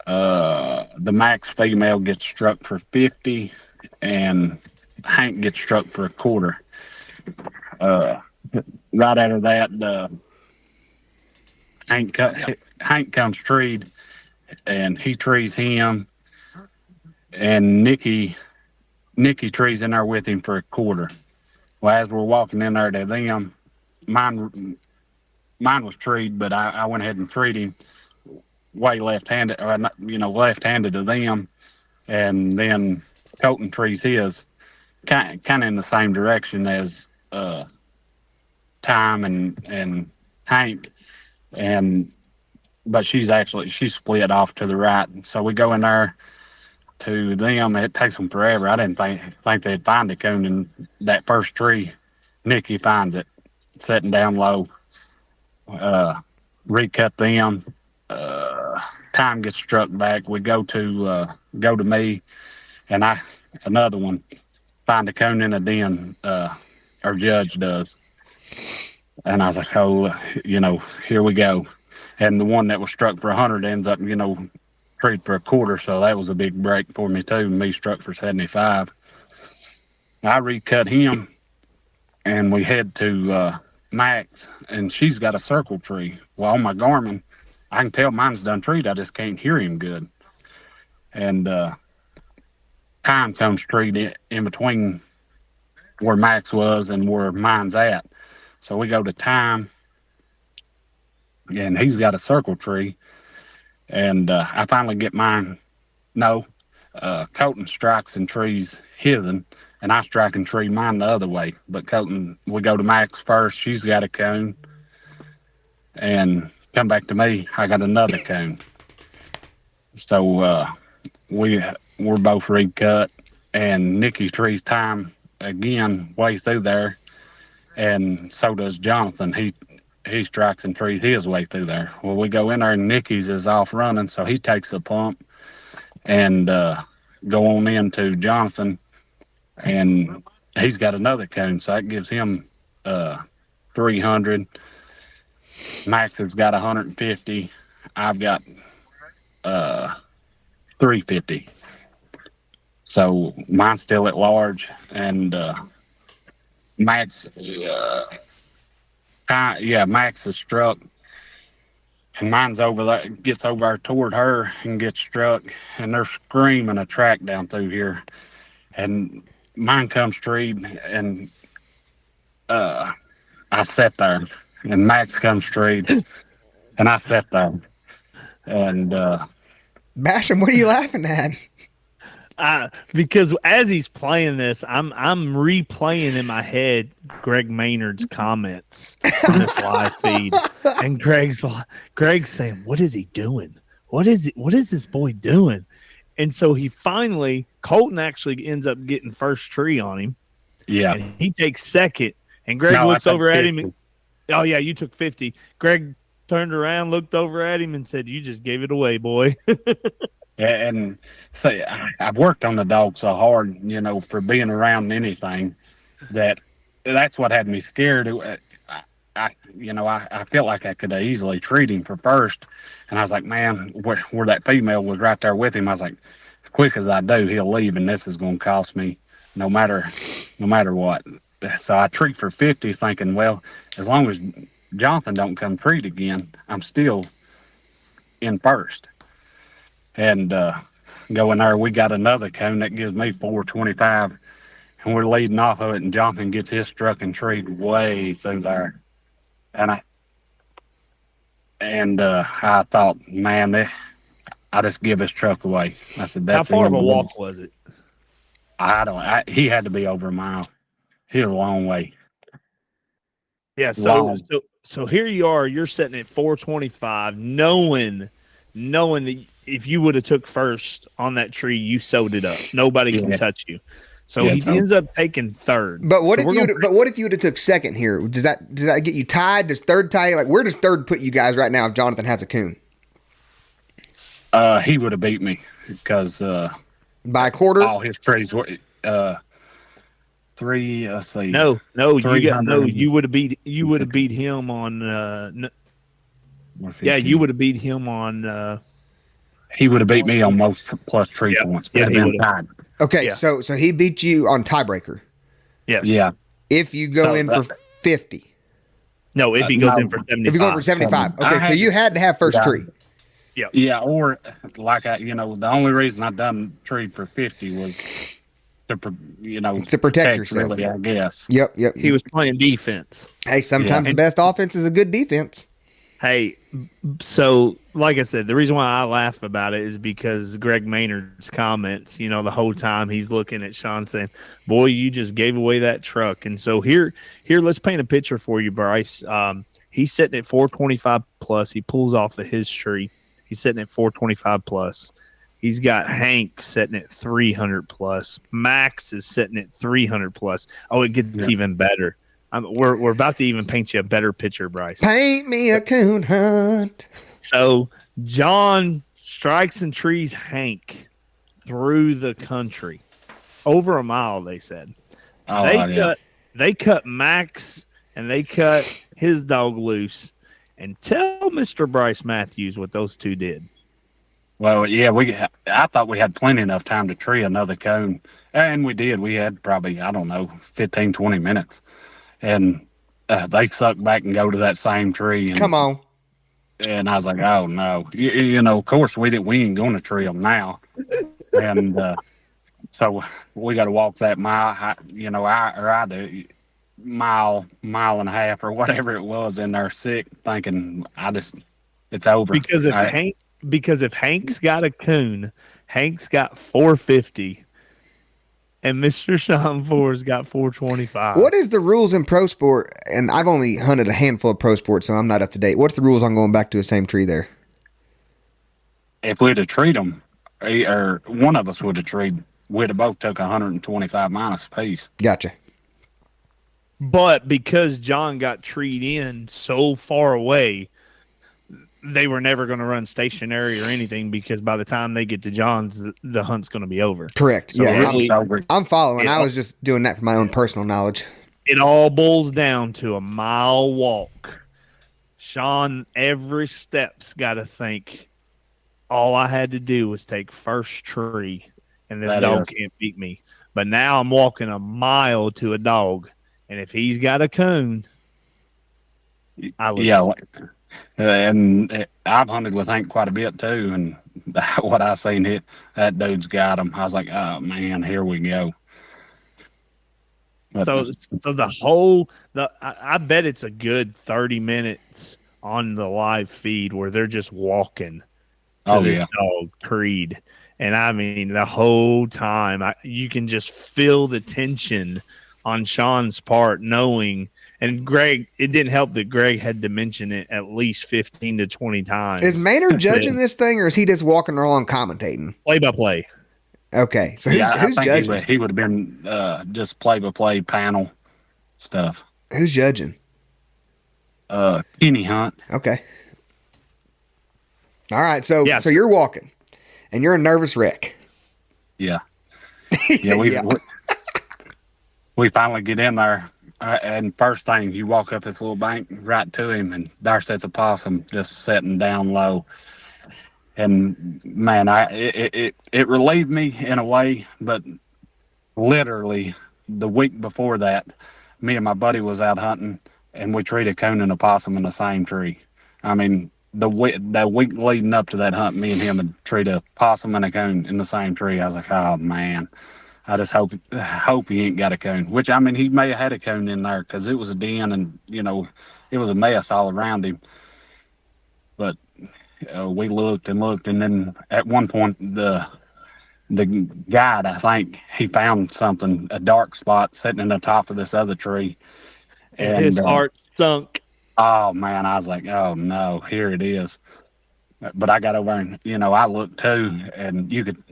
The Max female gets struck for 50, and Hank gets struck for a quarter. Right after that, Hank comes treed, and he trees him, and Nicky trees in there with him for a quarter. Well, as we're walking in there to them, mine was treed, but I went ahead and treed him way left-handed, or left-handed to them, and then Colton trees his kind of in the same direction as Time and Hank, but she's split off to the right. So we go in there to them. It takes them forever. I didn't think they'd find the coon in that first tree. Nicky finds it, sitting down low. Recut them. Time gets struck back. We go to me, and another one find a coon in a den. Our judge does, and I was like, oh, here we go. And the one that was struck for 100 ends up, treated for a quarter. So that was a big break for me too. Me struck for 75. I recut him, and we head to Max, and she's got a circle tree. Well, on my Garmin, I can tell mine's done treed. I just can't hear him good. And Time comes treed in between where Max was and where mine's at. So we go to Time, and he's got a circle tree. And I finally get mine. No, Colton strikes and trees his, and I strike and tree mine the other way. But Colton, we go to Max first. She's got a coon. And come back to me. I got another coon. So we're both recut, and Nicky trees Time again way through there, and so does Jonathan. He strikes and trees his way through there. Well, we go in there, and Nicky's is off running, so he takes a pump and go on into Jonathan, and he's got another coon, so that gives him 300. Max has got 150. I've got 350. So mine's still at large, and Max, Max is struck, and mine's over there, gets over there toward her and gets struck, and they're screaming a track down through here, and mine comes treed, and I sat there, and Max comes treed, and I sat there, and Basham, what are you laughing at? Because as he's playing this, I'm replaying in my head Greg Maynard's comments on this live feed, and Greg's saying, "What is he doing? What is this boy doing?" And so Colton actually ends up getting first tree on him. Yeah. And he takes second, and Greg looks over at him. And, oh yeah, you took 50. Greg turned around, looked over at him, and said, "You just gave it away, boy." And so I've worked on the dog so hard, for being around anything, that's what had me scared. I felt like I could easily treat him for first, and I was like, man, where that female was right there with him, I was like, as quick as I do, he'll leave, and this is going to cost me no matter what. So I treat for 50, thinking, well, as long as Jonathan don't come treat again, I'm still in first. And going there, we got another cone that gives me 425, and we're leading off of it, and Jonathan gets his struck and treat way through there. And I thought, man, I just give his truck away. I said, that's how far of a walk was it? He had to be over a mile. He was a long way. Yeah, so here you are, you're sitting at 425, knowing that if you would have took first on that tree, you sewed it up. Nobody can touch you. So he ends up taking third. But what if you would have took second here? Does that get you tied? Does third tie you? Like, where does third put you guys right now if Jonathan has a coon? He would have beat me because by a quarter. All his trees were three. Let's see. No. You would have beat him on. Yeah, you would have beat him on. He would have beat me on most plus tree points. Yeah, he would have. Okay, so he beat you on tiebreaker. Yes. Yeah. If you go in for 50. No, if he goes in for 75. If you go in for 75. Okay, so you had to have first tree. Yeah. Yeah, or like the only reason I done tree for 50 was to protect yourself. Really, I guess. Yep. He was playing defense. Hey, sometimes the best offense is a good defense. Hey, so like I said, the reason why I laugh about it is because Greg Maynard's comments, the whole time he's looking at Shawn saying, boy, you just gave away that truck. And so here, let's paint a picture for you, Bryce. He's sitting at 425 plus. He pulls off of his tree. He's sitting at 425 plus. He's got Hank sitting at 300 plus. Max is sitting at 300 plus. Oh, it gets even better. We're about to even paint you a better picture, Bryce. Paint me a coon hunt. So John strikes and trees Hank through the country. Over a mile, they said. They cut Max and they cut his dog loose. And tell Mr. Bryce Matthews what those two did. Well, yeah, I thought we had plenty enough time to tree another cone. And we did. We had probably, 15, 20 minutes. And they suck back and go to that same tree. And, come on. And I was like, oh, no. Of course, we ain't going to tree them now. And so we got to walk that mile, I do, mile and a half or whatever it was in there sick, thinking it's over. Because if Hank's got a coon, Hank's got 450. And Mr. Shawn Fore's got 425. What is the rules in pro sport? And I've only hunted a handful of pro sports, so I'm not up to date. What's the rules on going back to the same tree there? If we'd have treated them, or one of us would have treated, we'd have both took 125 minus a piece. Gotcha. But because John got treed in so far away, they were never going to run stationary or anything because by the time they get to John's, the hunt's going to be over. Correct. So I'm following. I was just doing that for my own personal knowledge. It all boils down to a mile walk. Shawn, every step's got to think, all I had to do was take first tree, and this dog can't beat me. But now I'm walking a mile to a dog, and if he's got a coon, I lose. Yeah. And I've hunted with Hank quite a bit too, and what I seen that dude's got him. I was like, oh man, here we go. But so I bet it's a good 30 minutes on the live feed where they're just walking to this dog treed, And I mean, the whole time, you can just feel the tension on Shawn's part, knowing. And Greg, it didn't help that Greg had to mention it at least 15 to 20 times. Is Maynard judging this thing, or is he just walking along commentating? Play by play. Okay, so I who's think judging? he would have been just play by play panel stuff. Who's judging? Kenny Hunt. Okay. All right, so Yeah. so you're walking, and you're a nervous wreck. Yeah. He said, Yeah, we finally get in there, and first thing, you walk up this little bank right to him, and there sits a possum just sitting down low. And man, it relieved me in a way, but literally the week before that, me and my buddy was out hunting, and we treated a coon and a possum in the same tree. I mean, the week leading up to that hunt, me and him had treated a possum and a coon in the same tree. I was like, oh man, I just hope he ain't got a coon. Which, I mean, he may have had a coon in there because it was a den, and it was a mess all around him. But we looked and looked, and then at one point the guide, I think, he found something, a dark spot sitting in the top of this other tree, And his heart sunk. Oh man, I was like, oh no, here it is. But I got over and I looked too, and you could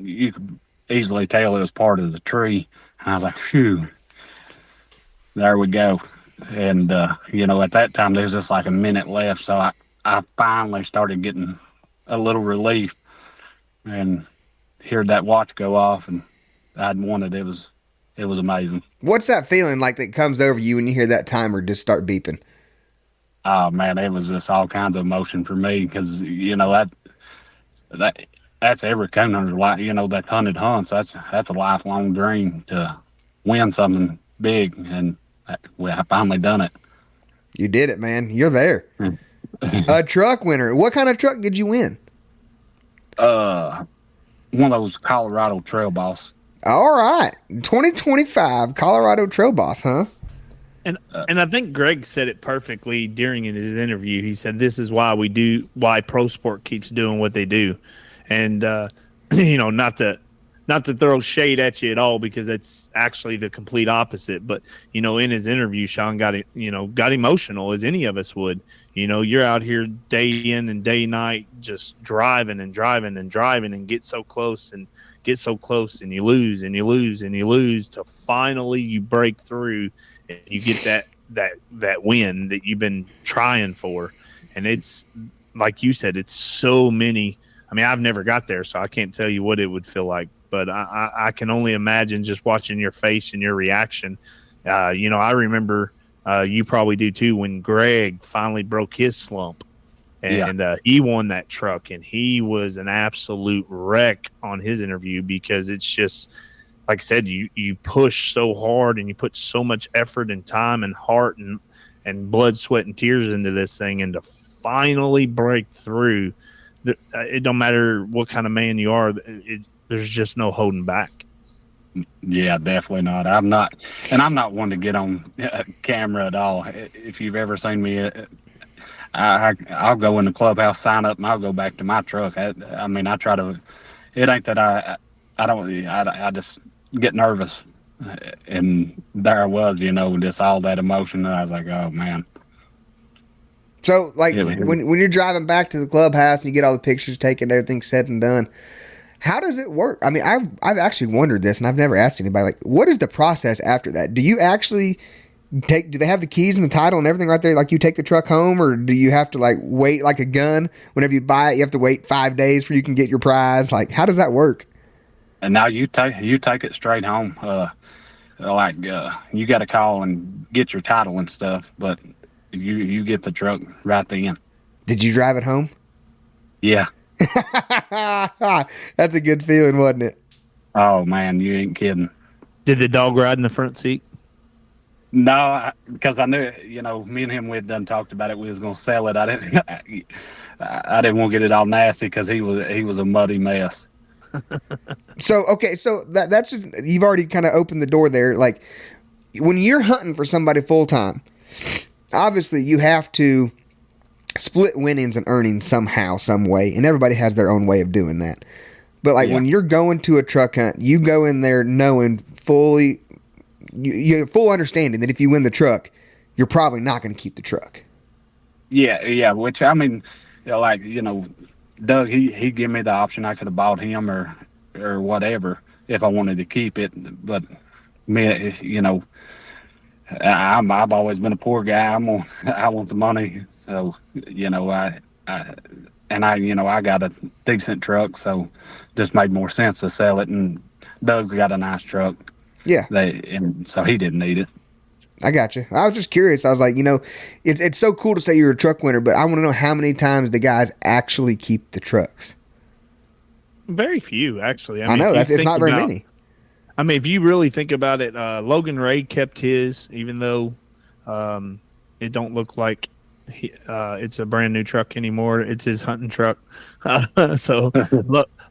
easily tell it was part of the tree. And I was like, phew, there we go. And at that time there was just like a minute left, so I finally started getting a little relief and heard that watch go off, and I'd wanted it was amazing. What's that feeling like that comes over you when you hear that timer just start beeping? Oh man, it was just all kinds of emotion for me because that's every coon hunter's life. That hunted hunts. That's a lifelong dream to win something big, and I finally done it. You did it, man. You're there. A truck winner. What kind of truck did you win? One of those Colorado Trail Boss. All right, 2025 Colorado Trail Boss, huh? And I think Greg said it perfectly during his interview. He said, "This is why pro sport keeps doing what they do," and not to throw shade at you at all, because that's actually the complete opposite. But in his interview, Shawn got emotional, as any of us would. You're out here day in and day night, just driving and driving and driving, and get so close, and you lose and you lose and you lose, till finally you break through. You get that win that you've been trying for. And it's like you said, it's so many. I mean, I've never got there, so I can't tell you what it would feel like, but I can only imagine just watching your face and your reaction. I remember, you probably do too, when Greg finally broke his slump, and he won that truck, and he was an absolute wreck on his interview, because it's just, like I said, you push so hard and you put so much effort and time and heart and blood, sweat, and tears into this thing, and to finally break through, it don't matter what kind of man you are, there's just no holding back. Yeah, definitely not. I'm not one to get on camera at all. If you've ever seen me, I'll go in the clubhouse, sign up, and I'll go back to my truck. I try to. It ain't that I just get nervous, and there I was, just all that emotion, and I was like, oh man. So, like, when you're driving back to the clubhouse and you get all the pictures taken, everything said and done, how does it work? I mean, I've actually wondered this, and I've never asked anybody, like, what is the process after that? Do you actually do they have the keys and the title and everything right there, like you take the truck home, or do you have to, like, wait like a gun? Whenever you buy it, you have to wait 5 days before you can get your prize? Like, how does that work? And now you take it straight home. You got to call and get your title and stuff, but you get the truck right then. Did you drive it home? Yeah. That's a good feeling, wasn't it? Oh man, you ain't kidding. Did the dog ride in the front seat? No, because I knew, me and him, we had done talked about it. We was gonna sell it. I didn't want to get it all nasty, because he was a muddy mess. So that's just, you've already kind of opened the door there. Like, when you're hunting for somebody full time, obviously you have to split winnings and earnings somehow, some way, and everybody has their own way of doing that. But like when you're going to a truck hunt, you go in there knowing fully, you have full understanding that if you win the truck, you're probably not going to keep the truck. Yeah. Which I mean, like Doug, he gave me the option. I could have bought him or whatever if I wanted to keep it. But me, I've always been a poor guy. I want the money. So I got a decent truck, so just made more sense to sell it. And Doug's got a nice truck. Yeah. And so he didn't need it. I got you. I was just curious. I was like, it's so cool to say you're a truck winner, but I want to know how many times the guys actually keep the trucks. Very few, actually. I know it's not very many. I mean, if you really think about it, Logan Ray kept his, even though it don't look like it's a brand new truck anymore. It's his hunting truck. So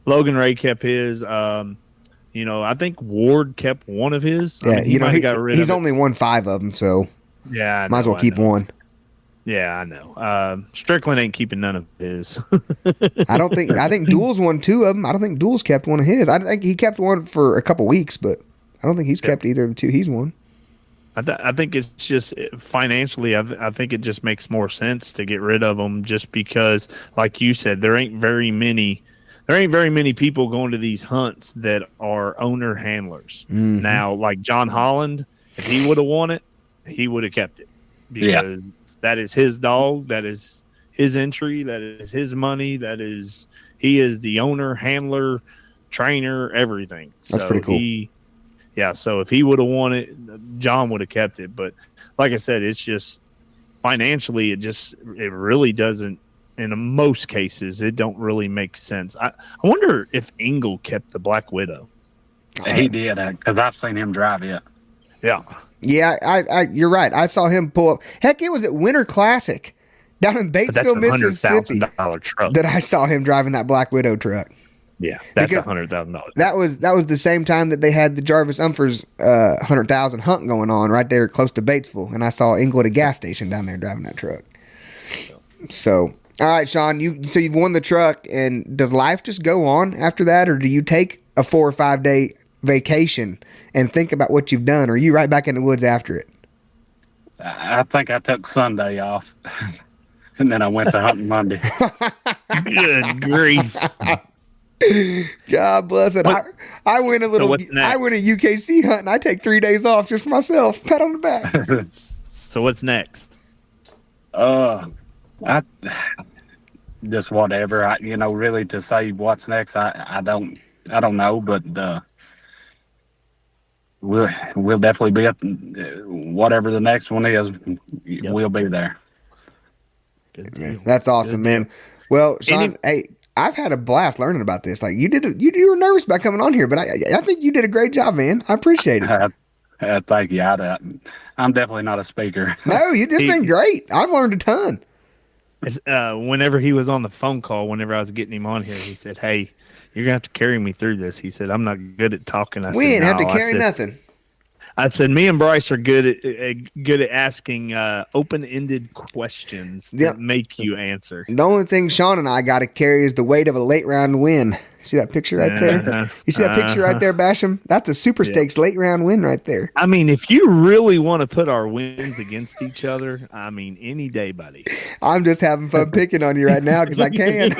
Logan Ray kept his. I think Ward kept one of his. Yeah, he might have got rid of it. He's only won 5 of them, so yeah, might as well keep one. Yeah, I know. Strickland ain't keeping none of his. I think Duels won 2 of them. I don't think Duels kept one of his. I think he kept one for a couple weeks, but I don't think he's kept either of the 2 he's won. I think it's just financially, I think it just makes more sense to get rid of them just because, like you said, there ain't very many people going to these hunts that are owner handlers. Mm-hmm. Now, like John Holland, if he would have won it, he would have kept it because that is his dog, that is his entry, that is his money, he is the owner, handler, trainer, everything. That's pretty cool. So if he would have won it, John would have kept it. But like I said, it's just financially, it really doesn't. In most cases, it don't really make sense. I wonder if Engel kept the Black Widow. He did, because I've seen him drive it. Yeah. Yeah, you're right. I saw him pull up. Heck, it was at Winter Classic down in Batesville, Mississippi. Truck. That I saw him driving that Black Widow truck. Yeah, that's $100,000. That was the same time that they had the Jarvis Umphers 100,000 hunt going on right there close to Batesville, and I saw Engel at a gas station down there driving that truck. So, all right, Shawn, you've won the truck, and does life just go on after that, or do you take a 4 or 5 day vacation and think about what you've done, or are you right back in the woods after it? I think I took Sunday off, and then I went to hunting Monday. Good grief. God bless it. I went a UKC hunt, and I take 3 days off just for myself. Pat on the back. So what's next? I just whatever. Really to say what's next, I don't know, but we'll definitely be up. Whatever the next one is, we'll be there. Good deal. That's awesome, man. Well, Shawn, hey, I've had a blast learning about this. Like you were nervous about coming on here, but I think you did a great job, man. I appreciate it. Thank you. I'm definitely not a speaker. No, you've just been great. I've learned a ton. Whenever he was on the phone call, whenever I was getting him on here, he said, "Hey, you're gonna have to carry me through this." He said, "I'm not good at talking." We didn't have to carry nothing. I said, "Me and Bryce are good at asking open-ended questions that make you answer." The only thing Shawn and I got to carry is the weight of a late round win. See that picture right there? You see that picture right there, Basham? That's a Super Stakes late round win right there. I mean, if you really want to put our wins against each other, I mean, any day, buddy. I'm just having fun picking on you right now because I can.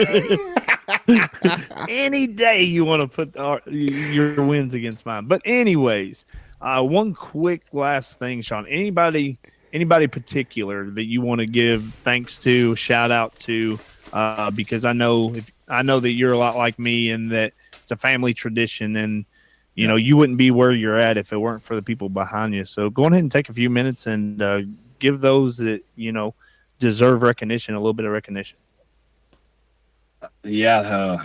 Any day you want to put your wins against mine. But anyways, one quick last thing, Shawn. Anybody particular that you want to give thanks to, shout out to, because I know that you're a lot like me and that it's a family tradition, and you wouldn't be where you're at if it weren't for the people behind you. So go ahead and take a few minutes and give those that deserve recognition a little bit of recognition. Yeah,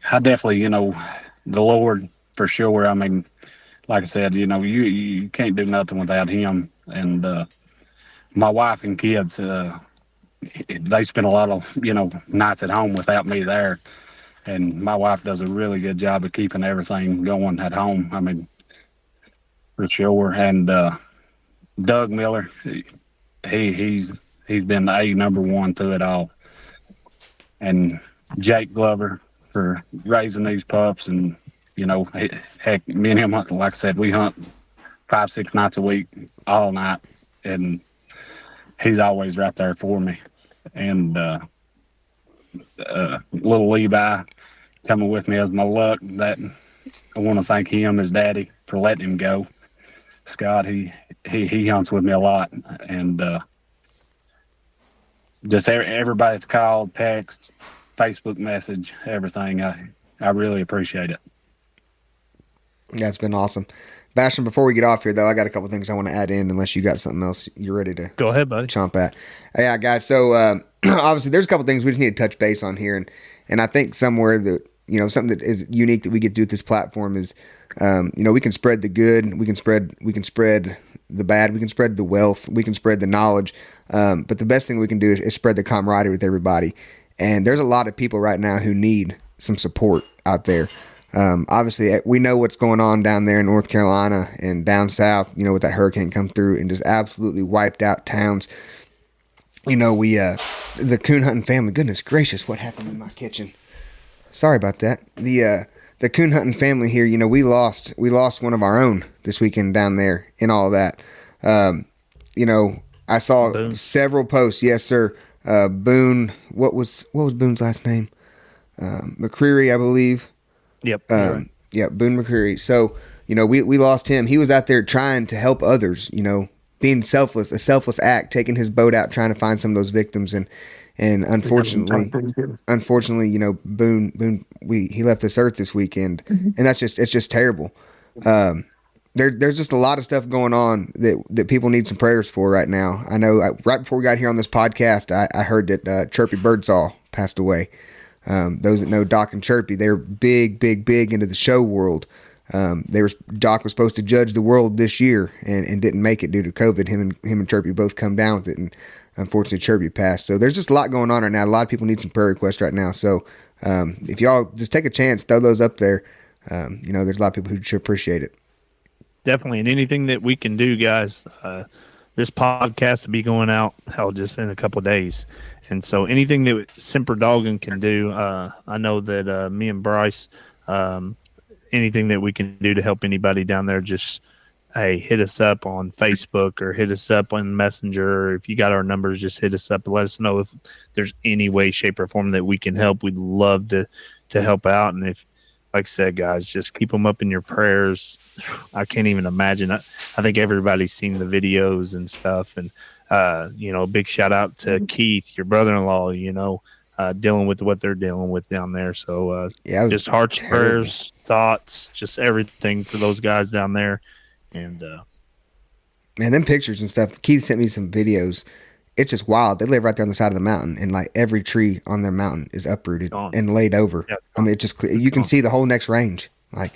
I definitely the Lord for sure. I mean, like I said, you can't do nothing without Him, and my wife and kids. They spend a lot of nights at home without me there, and my wife does a really good job of keeping everything going at home. I mean, for sure. And Doug Miller, he's been the number one through it all. And Jake Glover, for raising these pups. And, heck, me and him hunt, like I said, we hunt 5-6 nights a week, all night. And he's always right there for me. And little Levi coming with me as my luck, that I want to thank him, his daddy, for letting him go. Scott, he hunts with me a lot. And just everybody's called, text, Facebook message, everything. I really appreciate it. That's been awesome. Basham, before we get off here, though, I got a couple things I want to add in, unless you got something else you're ready to go ahead, buddy. Chomp at. Yeah, guys. So obviously, there's a couple things we just need to touch base on here, and I think somewhere that something that is unique that we get to do with this platform is, we can spread the good, we can spread the bad, we can spread the wealth, we can spread the knowledge, but the best thing we can do is spread the camaraderie with everybody. And there's a lot of people right now who need some support out there. Obviously, we know what's going on down there in North Carolina and down south, with that hurricane come through and just absolutely wiped out towns. The coon hunting family, goodness gracious, what happened in my kitchen? Sorry about that. The coon hunting family here, we lost one of our own this weekend down there in all of that. I saw Boone. Several posts. Yes, sir. Boone, what was Boone's last name? McCreary, I believe. Yep. Right. Yeah, Boone McCreary. So, we lost him. He was out there trying to help others, being selfless, a selfless act, taking his boat out, trying to find some of those victims. And unfortunately, Boone, he left this earth this weekend, and it's just terrible. There's just a lot of stuff going on that people need some prayers for right now. I know right before we got here on this podcast, I heard that Chirpy Birdsall passed away. Those that know Doc and Chirpy, they're big into the show world. Doc was supposed to judge the world this year and didn't make it due to COVID. Him and Chirpy both come down with it, and unfortunately Chirpy passed. So there's just a lot going on right now. A lot of people need some prayer requests right now. So if y'all just take a chance, throw those up there. There's a lot of people who should appreciate it. Definitely, and anything that we can do, guys. This podcast will be going out just in a couple of days. And so anything that Semper Doggin can do, I know that me and Bryce, anything that we can do to help anybody down there, just hit us up on Facebook or hit us up on Messenger. Or if you got our numbers, just hit us up and let us know if there's any way, shape, or form that we can help. We'd love to help out. And if, like I said, guys, just keep them up in your prayers. I can't even imagine. I think everybody's seen the videos and stuff. And a big shout out to Keith, your brother-in-law, dealing with what they're dealing with down there. So just hearts, prayers, thoughts, just everything for those guys down there. And man, them pictures and stuff. Keith sent me some videos. It's just wild. They live right there on the side of the mountain, and like every tree on their mountain is uprooted and laid over. Yep. I mean, you can see the whole next range. Like,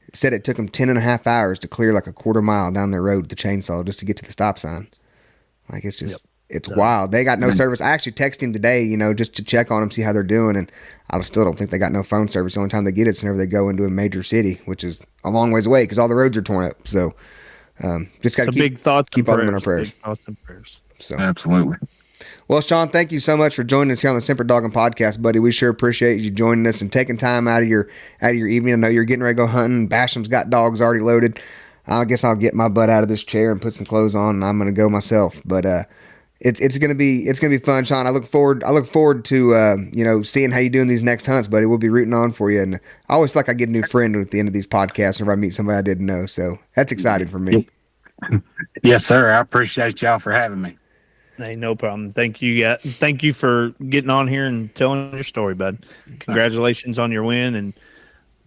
it said it took them 10.5 hours to clear like a quarter mile down their road with the chainsaw just to get to the stop sign. Like, it's just, it's wild. They got no service. I actually texted him today, just to check on them, see how they're doing. And I still don't think they got no phone service. The only time they get it's whenever they go into a major city, which is a long ways away because all the roads are torn up. So just got to keep all them in our prayers. Big thoughts and prayers. So absolutely. Well, Shawn, thank you so much for joining us here on the Semper Doggin podcast, buddy. We sure appreciate you joining us and taking time out of your evening. I know you're getting ready to go hunting. Basham's got dogs already loaded. I guess I'll get my butt out of this chair and put some clothes on, and I'm going to go myself. But it's gonna be fun, Shawn. I look forward to seeing how you do in these next hunts, buddy. We'll be rooting on for you, and I always feel like I get a new friend at the end of these podcasts whenever I meet somebody I didn't know. So that's exciting for me. Yes, sir. I appreciate y'all for having me. Hey, no problem. Thank you. Thank you for getting on here and telling your story, bud. Congratulations on your win, and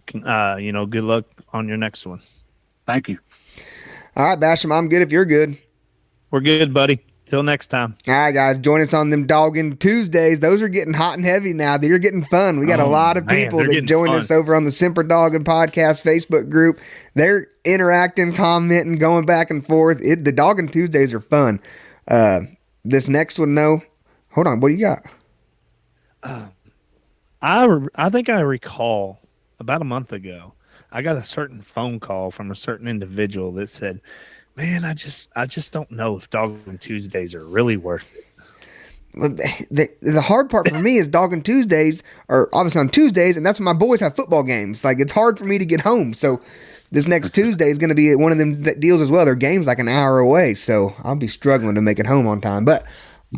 good luck on your next one. Thank you. All right, Basham, I'm good if you're good. We're good, buddy. Till next time. All right, guys, join us on them Doggin Tuesdays. Those are getting hot and heavy now. They're getting fun. We got a lot of people that join us over on the Semper Doggin podcast Facebook group. They're interacting, commenting, going back and forth. The Doggin Tuesdays are fun. This next one, no. Hold on, what do you got? I think I recall about a month ago, I got a certain phone call from a certain individual that said, "Man, I just don't know if Doggin Tuesdays are really worth it." the hard part for me is Doggin Tuesdays are obviously on Tuesdays, and that's when my boys have football games. Like, it's hard for me to get home. So this next Tuesday is going to be one of them deals as well. Their game's like an hour away, so I'll be struggling to make it home on time. But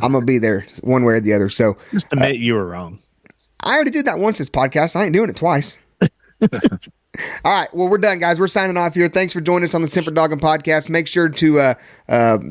I'm going to be there one way or the other. So just admit you were wrong. I already did that once this podcast. I ain't doing it twice. All right. Well, we're done, guys. We're signing off here. Thanks for joining us on the Semper Doggin podcast. Make sure to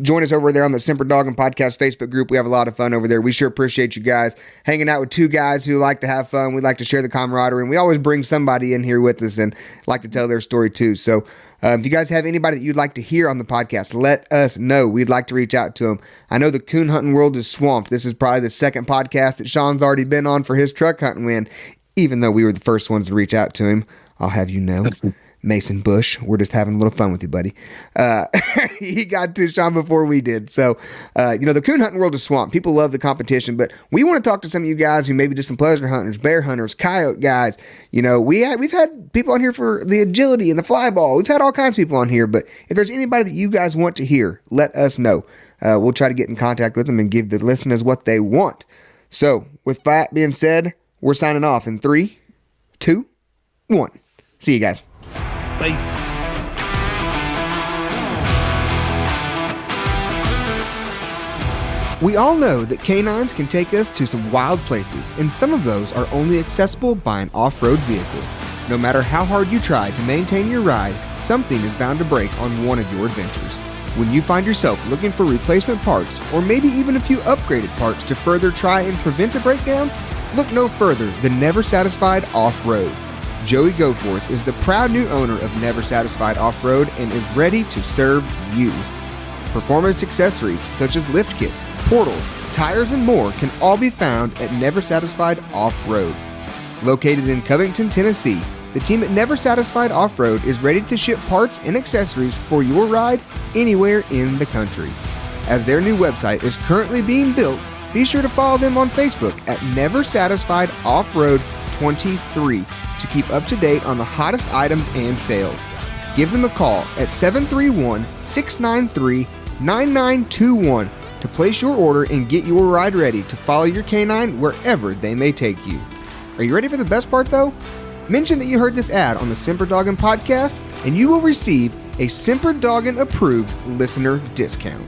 join us over there on the Semper Doggin podcast Facebook group. We have a lot of fun over there. We sure appreciate you guys hanging out with two guys who like to have fun. We like to share the camaraderie, and we always bring somebody in here with us and like to tell their story too. So if you guys have anybody that you'd like to hear on the podcast, let us know. We'd like to reach out to them. I know the coon hunting world is swamped. This is probably the second podcast that Shawn's already been on for his truck hunting win, even though we were the first ones to reach out to him. I'll have you know, Mason Bush, we're just having a little fun with you, buddy. He got to Shawn before we did. So, the coon hunting world is swamped. People love the competition, but we want to talk to some of you guys who maybe just some pleasure hunters, bear hunters, coyote guys. We've had people on here for the agility and the fly ball. We've had all kinds of people on here, but if there's anybody that you guys want to hear, let us know. We'll try to get in contact with them and give the listeners what they want. So, with that being said, we're signing off in 3, 2, 1. See you guys. Peace. We all know that canines can take us to some wild places, and some of those are only accessible by an off-road vehicle. No matter how hard you try to maintain your ride, something is bound to break on one of your adventures. When you find yourself looking for replacement parts, or maybe even a few upgraded parts to further try and prevent a breakdown, look no further than Never Satisfied Off-Road. Joey Goforth is the proud new owner of Never Satisfied Off-Road and is ready to serve you. Performance accessories such as lift kits, portals, tires, and more can all be found at Never Satisfied Off-Road. Located in Covington, Tennessee, the team at Never Satisfied Off-Road is ready to ship parts and accessories for your ride anywhere in the country. As their new website is currently being built, be sure to follow them on Facebook at Never Satisfied Off-Road 23 to keep up to date on the hottest items and sales. Give them a call at 731-693-9921 to place your order and get your ride ready to follow your canine wherever they may take you. Are you ready for the best part though? Mention that you heard this ad on the Semper Doggin podcast and you will receive a Semper Doggin approved listener discount.